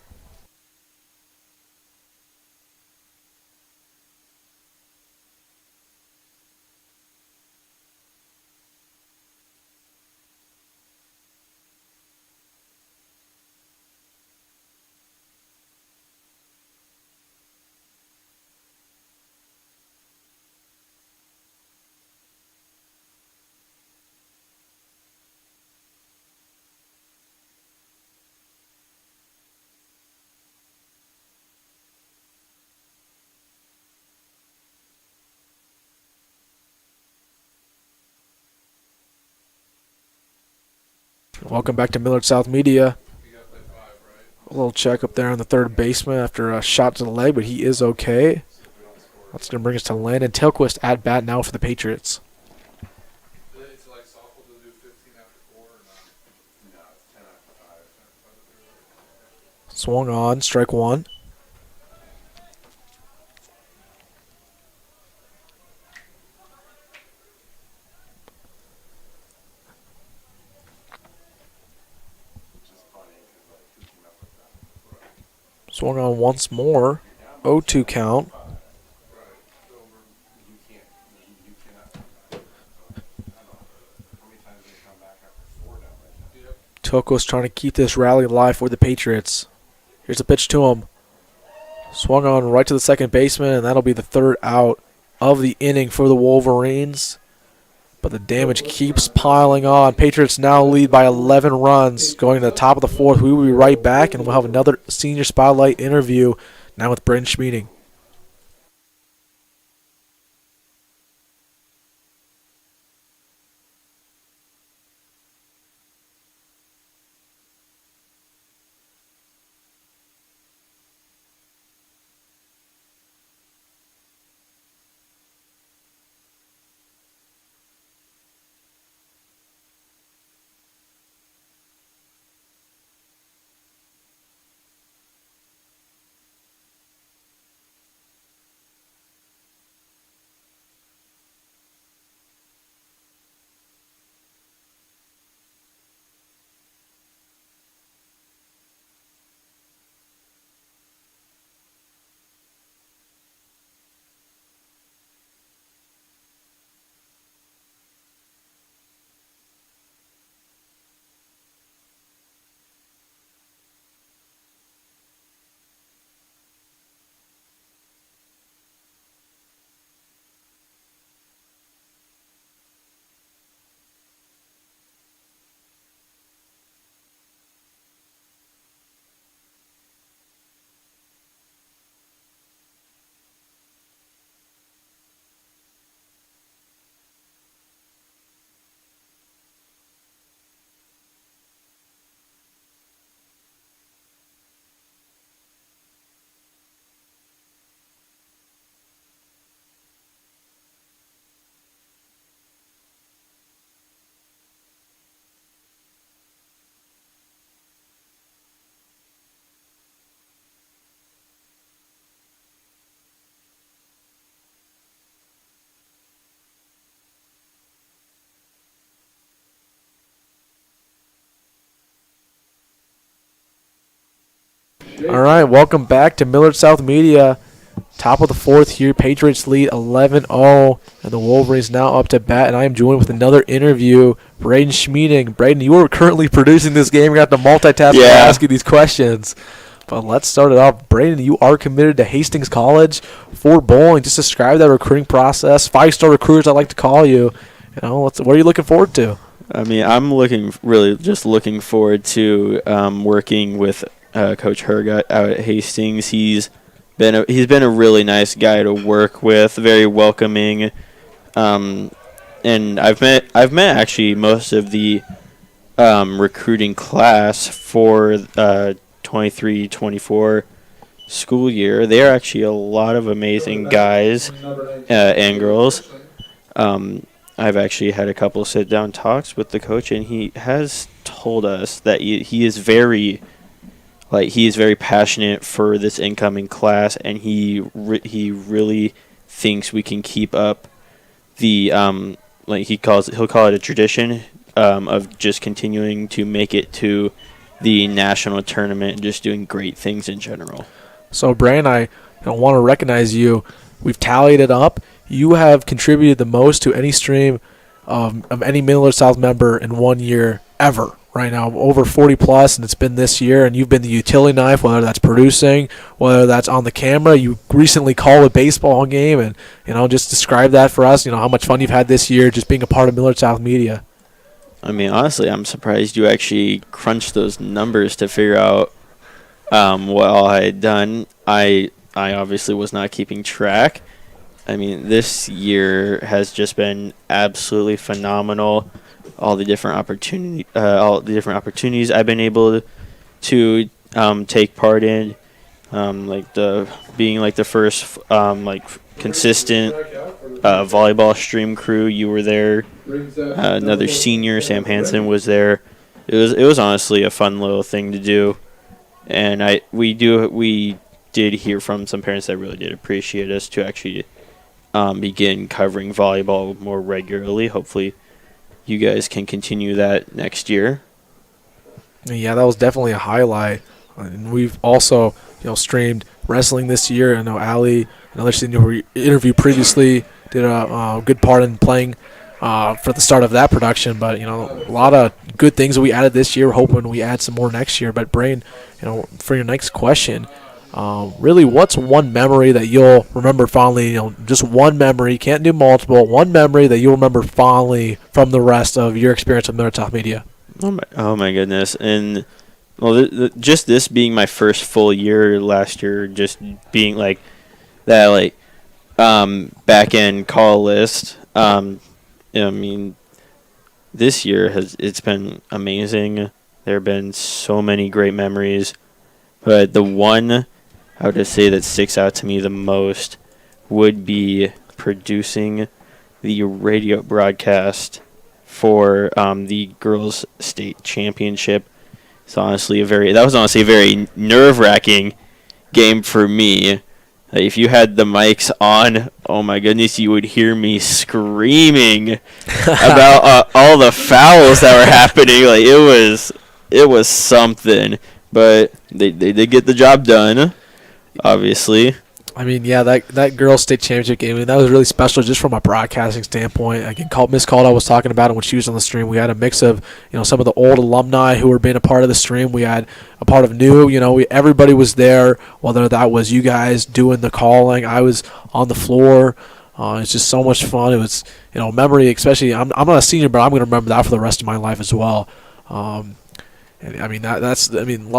Welcome back to Millard South Media. A little check up there on the third baseman after a shot to the leg, but he is okay. That's going to bring us to Landon Tilquist at bat now for the Patriots. It's like softball to do 15 after 4 or not? No, it's 10 after 5. Swung on, strike one. Swung on once more. 0-2 count. Tilquist trying to keep this rally alive for the Patriots. Here's a pitch to him. Swung on right to the second baseman, and that'll be the third out of the inning for the Wolverines. But the damage keeps piling on. Patriots now lead by 11 runs. Going to the top of the fourth, we will be right back, and we'll have another Senior Spotlight interview now with Braden Schmeeding. All right, welcome back to Millard South Media. Top of the fourth here, Patriots lead 11-0, and the Wolverines now up to bat, and I am joined with another interview, Braden Schmeeding. Braden, you are currently producing this game. You're going to have to multitask and ask you these questions. But let's start it off. Braden, you are committed to Hastings College for bowling. Just describe that recruiting process. 5-star recruiters, I like to call you. What are you looking forward to? I mean, I'm looking forward to working with Coach Hergut out at Hastings. He's been a really nice guy to work with, very welcoming, and I've met actually most of the recruiting class for 23-24 school year. They are actually a lot of amazing guys and girls. I've actually had a couple sit-down talks with the coach, and he has told us that he is very passionate for this incoming class, and he really thinks we can keep up the he'll call it a tradition, of just continuing to make it to the national tournament and just doing great things in general. So, Braden, I want to recognize you. We've tallied it up. You have contributed the most to any stream of any Millard South member in 1 year ever. Right now, over 40 plus, and it's been this year. And you've been the utility knife, whether that's producing, whether that's on the camera. You recently called a baseball game, and just describe that for us. How much fun you've had this year, just being a part of Millard South Media. I mean, honestly, I'm surprised you actually crunched those numbers to figure out what all I had done. I obviously was not keeping track. I mean, this year has just been absolutely phenomenal. All the different opportunities I've been able to take part in, being the first consistent volleyball stream crew. You were there. Another senior, Sam Hansen, was there. It was honestly a fun little thing to do, and we did hear from some parents that really did appreciate us to actually begin covering volleyball more regularly. Hopefully you guys can continue that next year. Yeah, that was definitely a highlight. And we've also, streamed wrestling this year. I know Allie, another senior we interviewed previously, did a good part in playing for the start of that production. But, a lot of good things that we added this year. We're hoping we add some more next year. But, Braden, for your next question, really, what's one memory that you'll remember fondly? Just one memory, can't do multiple. One memory that you'll remember fondly from the rest of your experience with Millard South Media. Oh my goodness! And just this being my first full year last year, just being that back end call list. I mean, this year it's been amazing. There have been so many great memories, but the one I would just say that sticks out to me the most would be producing the radio broadcast for the girls' state championship. That was honestly a very nerve-wracking game for me. If you had the mics on, oh my goodness, you would hear me screaming about all the fouls that were happening. It was something, but they did get the job done. Obviously. I mean, yeah, that girls' state championship game, that was really special just from a broadcasting standpoint. Again, Miss Caldwell was talking about it when she was on the stream. We had a mix of, some of the old alumni who were being a part of the stream. We had a part of new, everybody was there, whether that was you guys doing the calling. I was on the floor. It's just so much fun. It was, memory, especially, I'm not a senior, but I'm going to remember that for the rest of my life as well. And I mean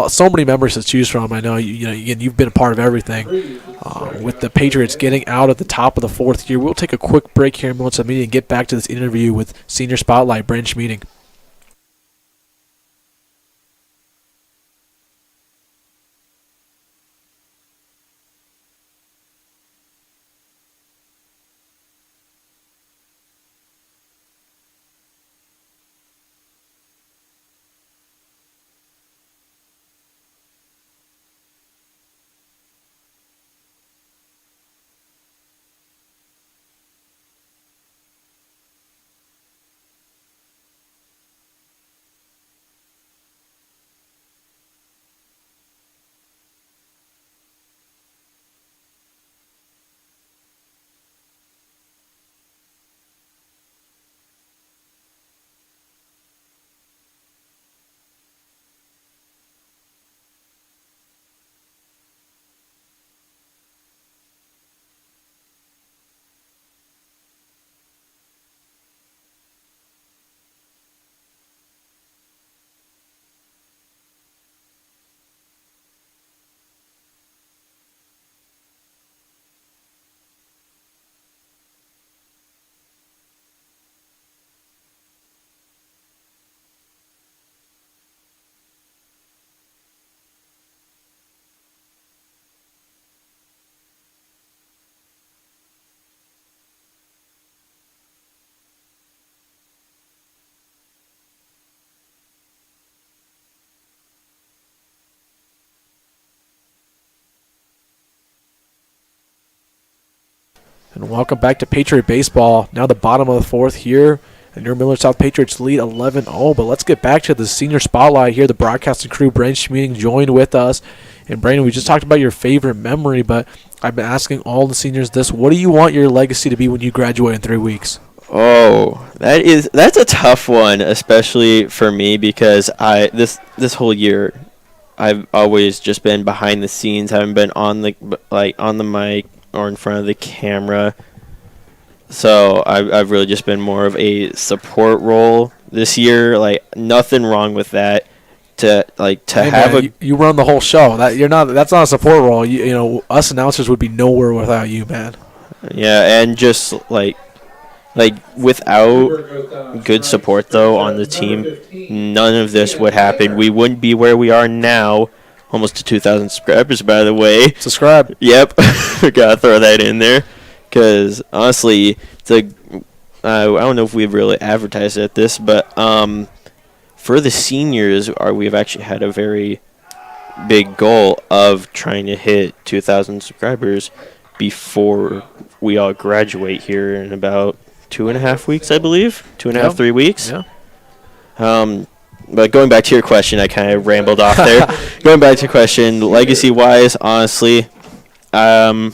so many memories to choose from. I know you've been a part of everything. With the Patriots getting out at the top of the fourth year, we'll take a quick break here in Millard Media and get back to this interview with Senior Spotlight Branch Meeting. And welcome back to Patriot Baseball. Now the bottom of the fourth here and your Millard South Patriots lead 11-0. But let's get back to the senior spotlight here. The broadcasting crew, Braden Schmeeding, joined with us. And Braden, we just talked about your favorite memory, but I've been asking all the seniors this. What do you want your legacy to be when you graduate in 3 weeks? Oh, that's a tough one, especially for me, because this whole year I've always just been behind the scenes. Haven't been on the mic or in front of the camera. So I've really just been more of a support role this year. Like, nothing wrong with that. Hey, have man, you run the whole show. That's not a support role. You know, us announcers would be nowhere without you, man. Yeah, and just like without good support though on the team, none of this would happen. We wouldn't be where we are now. Almost to 2,000 subscribers, by the way. Subscribe. Yep, gotta throw that in there, because honestly, I don't know if we've really advertised at this, but for the seniors, we've actually had a very big goal of trying to hit 2,000 subscribers before we all graduate here in about 2.5 weeks, I believe. 2.5, 3 weeks. Yeah. But going back to your question, I kind of rambled off there. Going back to your question, legacy-wise, honestly, I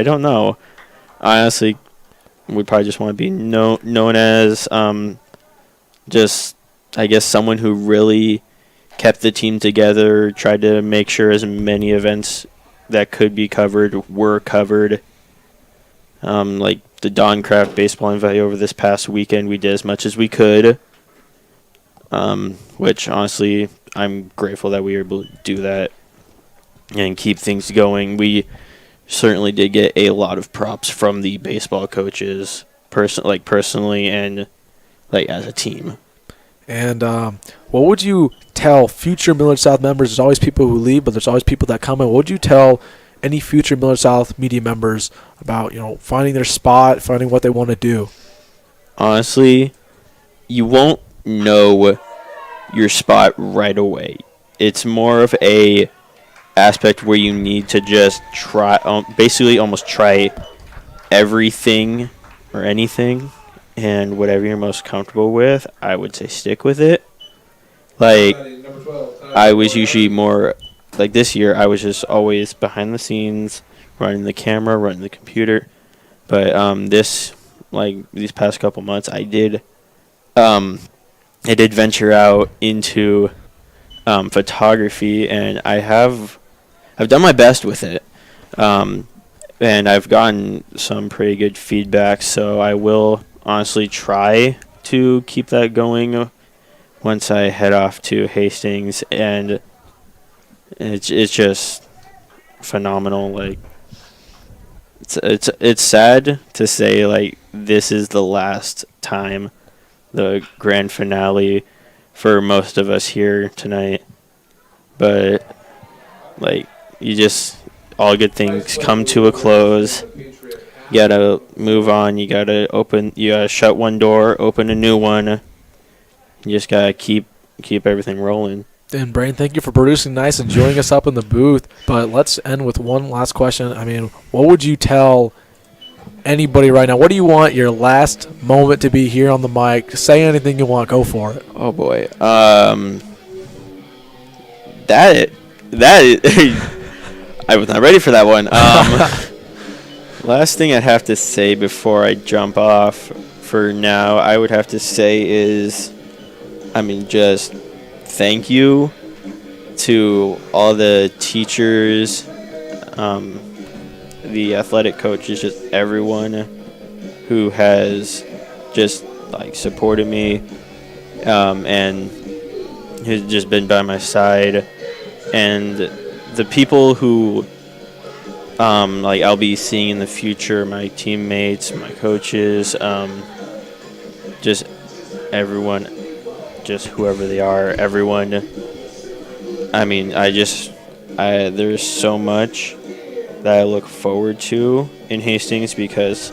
don't know. I honestly would probably just want to be known as just, I guess, someone who really kept the team together, tried to make sure as many events that could be covered were covered. Like the Don Craft Baseball Invite over this past weekend, we did as much as we could. Which honestly, I'm grateful that we were able to do that and keep things going. We certainly did get a lot of props from the baseball coaches, personally and as a team. And what would you tell future Millard South members? There's always people who leave, but there's always people that come in. What would you tell any future Millard South media members about, finding their spot, finding what they want to do? Honestly, you won't know your spot right away. It's more of a aspect where you need to just try, basically almost try everything or anything, and whatever you're most comfortable with, I would say stick with it. I was usually more, this year, I was just always behind the scenes, running the camera, running the computer. But these past couple months, I did venture out into photography, and I've done my best with it. And I've gotten some pretty good feedback, so I will honestly try to keep that going once I head off to Hastings, and it's just phenomenal. It's sad to say this is the last time, the grand finale for most of us here tonight, but all good things come to a close. You gotta move on. You gotta shut one door, open a new one. You just gotta keep everything rolling. And Braden, thank you for producing nice and joining us up in the booth. But let's end with one last question. I mean, what would you tell anybody right now? What do you want your last moment to be here on the mic? Say anything you want. Go for it. Oh boy. That I was not ready for that one. Last thing I'd have to say before I jump off for now, I would have to say is, just thank you to all the teachers, the athletic coaches, just everyone who has just supported me, and who's just been by my side, and the people who I'll be seeing in the future, my teammates, my coaches, just everyone, just whoever they are, everyone. There's so much that I look forward to in Hastings, because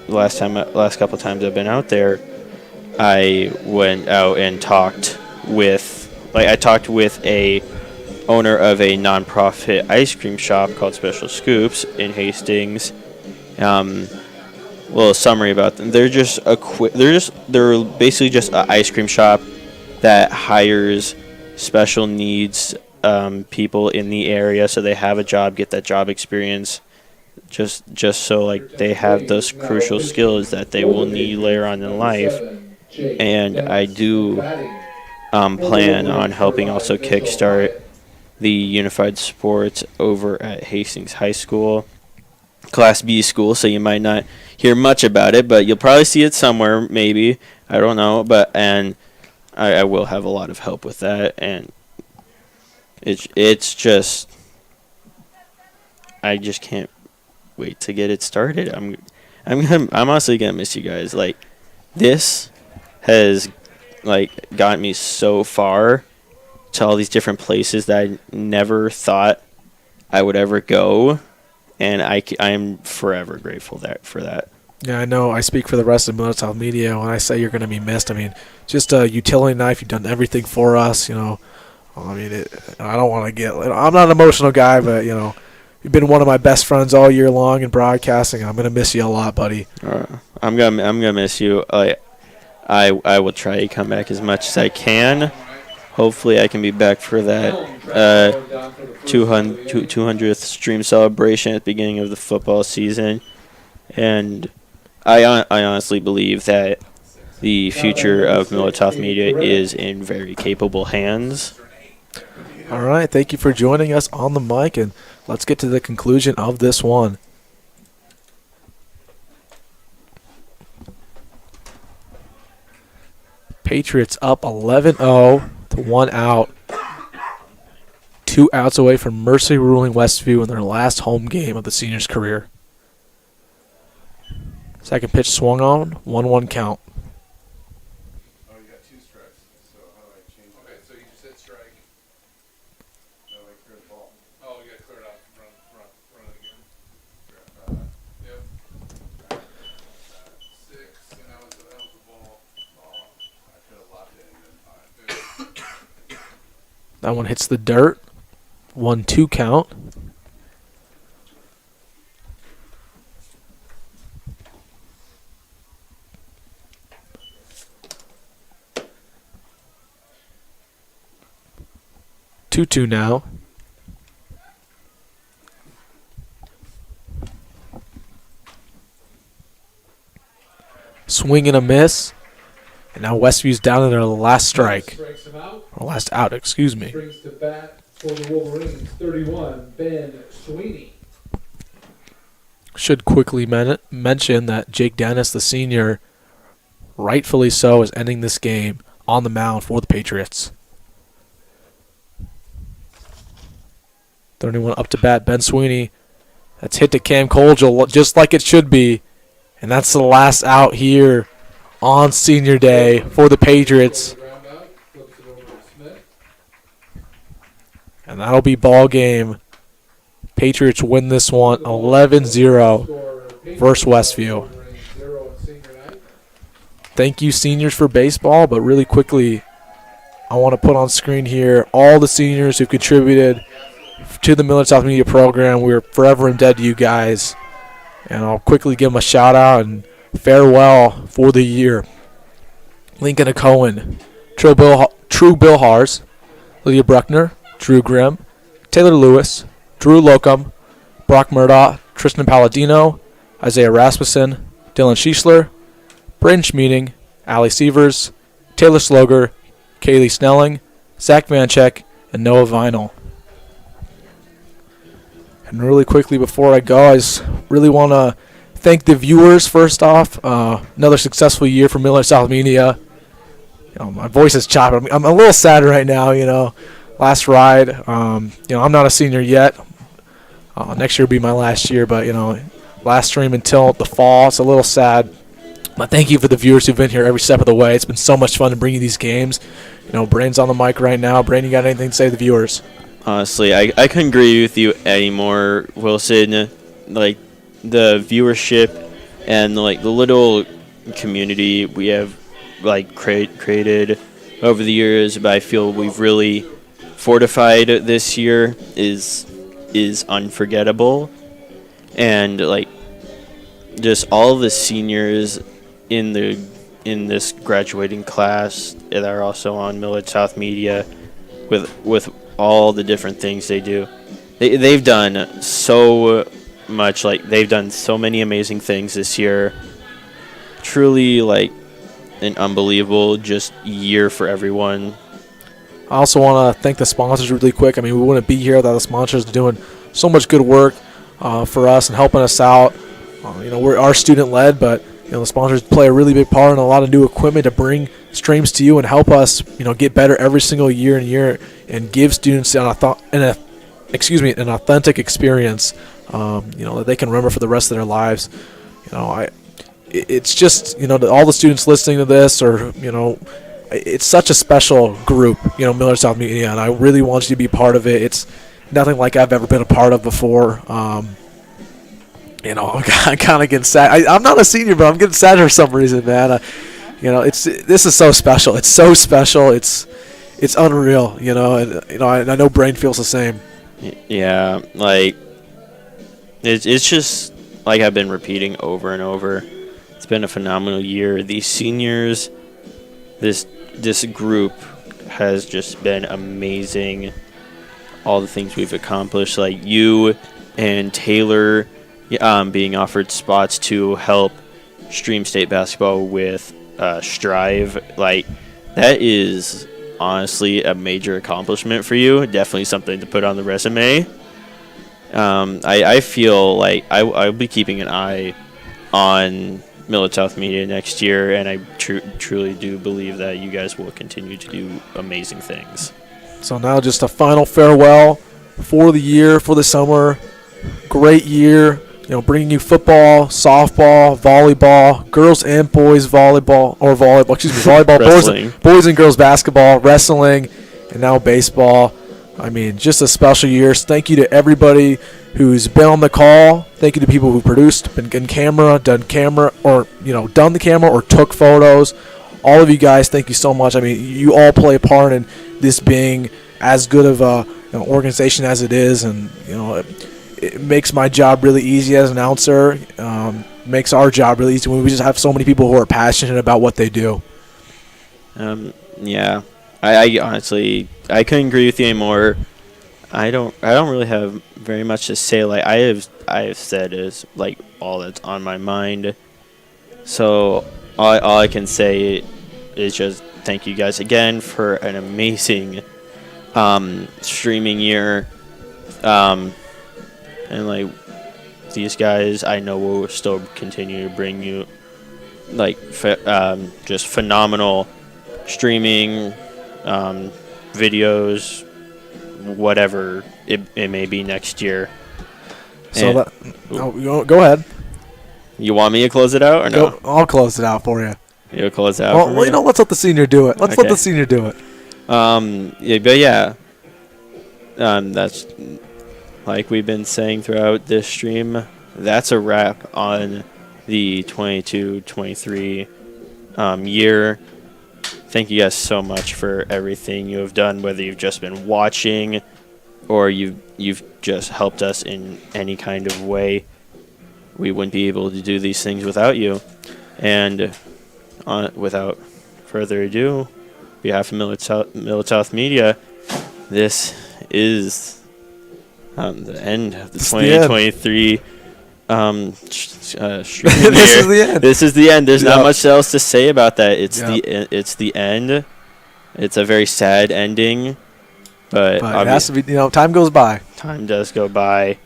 last couple of times I've been out there, I went out and talked with a owner of a nonprofit ice cream shop called Special Scoops in Hastings, little summary about them. They're basically just an ice cream shop that hires special needs people in the area, so they have a job, get that job experience, just so like they have those crucial skills that they will need later on in life. And I do plan on helping also kickstart the unified sports over at Hastings High School, Class B school, so you might not hear much about it, but you'll probably see it somewhere, maybe. I don't know, and I will have a lot of help with that, and it's just, I just can't wait to get it started. I'm honestly gonna miss you guys. Like, this has like got me so far to all these different places that I never thought I would ever go, and I am forever grateful for that. Yeah, I know. I speak for the rest of Millard South Media when I say you're going to be missed. I mean, just a utility knife. You've done everything for us. I mean, I don't want to get. I'm not an emotional guy, but you've been one of my best friends all year long in broadcasting. I'm going to miss you a lot, buddy. I'm gonna miss you. I will try to come back as much as I can. Hopefully, I can be back for that 200th stream celebration at the beginning of the football season. And I honestly believe that the future of Millard South Media is in very capable hands. All right. Thank you for joining us on the mic, and let's get to the conclusion of this one. Patriots up 11-0 to 1 out. 2 outs away from Mercy ruling Westview in their last home game of the seniors' career. Second pitch swung on, 1-1 count. Oh, you got 2 strikes. So how do I change it? Okay, so you just hit strike. How do I clear the ball? Oh, you got to clear it out. Run it again. Yep. 6, and that was the ball. Oh, I could have locked it in and That one hits the dirt. 1-2 count. Two now. Swing and a miss. And now Westview's down in their last strike. Strikes him out. Or last out, excuse me. Brings to bat for the Wolverines, 31, Ben Sweeney. Should quickly mention that Jake Dennis, the senior, rightfully so, is ending this game on the mound for the Patriots. 31 up to bat, Ben Sweeney. That's hit to Cam Colgel just like it should be. And that's the last out here on senior day for the Patriots. Ground out, flips it over to Smith. And that'll be ball game. Patriots win this one 11-0 versus Westview. Thank you, seniors, for baseball. But really quickly, I want to put on screen here all the seniors who contributed to the Millard South Media program. We're forever indebted to you guys. And I'll quickly give them a shout out and farewell for the year. Lincoln Cohen, True Bill Hars, Lydia Bruckner, Drew Grimm, Taylor Lewis, Drew Locum, Brock Murdoch, Tristan Palladino, Isaiah Rasmussen, Dylan Schiesler, Braden Schmeeding, Allie Sievers, Taylor Sloger, Kaylee Snelling, Zach Vanchek, and Noah Vinyl. And really quickly before I go, I just really want to thank the viewers first off. Another successful year for Millard South Media. My voice is chopping. I'm a little sad right now, Last ride. I'm not a senior yet. Next year will be my last year, but, last stream until the fall. It's a little sad. But thank you for the viewers who've been here every step of the way. It's been so much fun to bring you these games. Braden's on the mic right now. Braden, you got anything to say to the viewers? Honestly, I couldn't agree with you anymore, Wilson. Like, the viewership and, like, the little community we have, like, created over the years, but I feel we've really fortified this year is unforgettable. And, like, just all of the seniors in this graduating class that are also on Millard South Media, with all the different things they do. They've done so much. Like, they've done so many amazing things this year. Truly, like, an unbelievable just year for everyone. I also want to thank the sponsors really quick. I mean, we wouldn't be here without the sponsors doing so much good work for us and helping us out. We're student-led, but the sponsors play a really big part in a lot of new equipment to bring streams to you and help us, get better every single year and give students an authentic experience, that they can remember for the rest of their lives. It's just, all the students listening to this, or, it's such a special group, Millard South Media, and I really want you to be part of it. It's nothing like I've ever been a part of before. I'm kind of getting sad. I'm not a senior, but I'm getting sad for some reason, man. This is so special. It's so special. It's unreal, and I know Braden feels the same. Yeah, like it's just like I've been repeating over and over. It's been a phenomenal year. These seniors, this group has just been amazing. All the things we've accomplished, like you and Taylor being offered spots to help stream state basketball with Strive, like, that is honestly a major accomplishment for you. Definitely something to put on the resume. I feel like I'll be keeping an eye on Millard South Media next year, and I truly do believe that you guys will continue to do amazing things. So now just a final farewell for the year, for the summer. Great year, bringing you football, softball, volleyball, girls and boys volleyball, volleyball, boys and girls basketball, wrestling, and now baseball. I mean, just a special year. Thank you to everybody who's been on the call. Thank you to people who produced, been in camera, done the camera, or took photos. All of you guys, thank you so much. I mean, you all play a part in this being as good of an organization as it is, and it makes my job really easy as an announcer. Makes our job really easy when we just have so many people who are passionate about what they do. Yeah, I honestly couldn't agree with you anymore. I don't really have very much to say. Like, I have said is like all that's on my mind. So all I can say is just thank you guys again for an amazing streaming year. And like, these guys, I know will still continue to bring you like just phenomenal streaming videos, whatever it may be next year. So go ahead. You want me to close it out or no? I'll close it out for you. You'll close it out for me? Let's let the senior do it. Let the senior do it. That's like we've been saying throughout this stream. That's a wrap on the 22-23 year. Thank you guys so much for everything you have done, whether you've just been watching or you've just helped us in any kind of way. We wouldn't be able to do these things without you. And without further ado, on behalf of Millard South Media, this is the end of the 2023 stream This is the end. This is the end. There's not much else to say about that. It's the end. It's a very sad ending, but it has to be. Time goes by. Time does go by.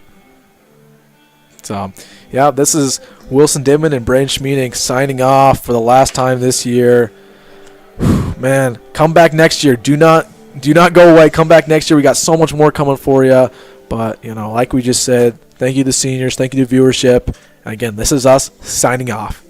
So, this is Wilson Dittman and Braden Schmeeding signing off for the last time this year. Man, come back next year. Do not go away. Come back next year. We got so much more coming for you. But, like we just said, thank you to the seniors. Thank you to viewership. And again, this is us signing off.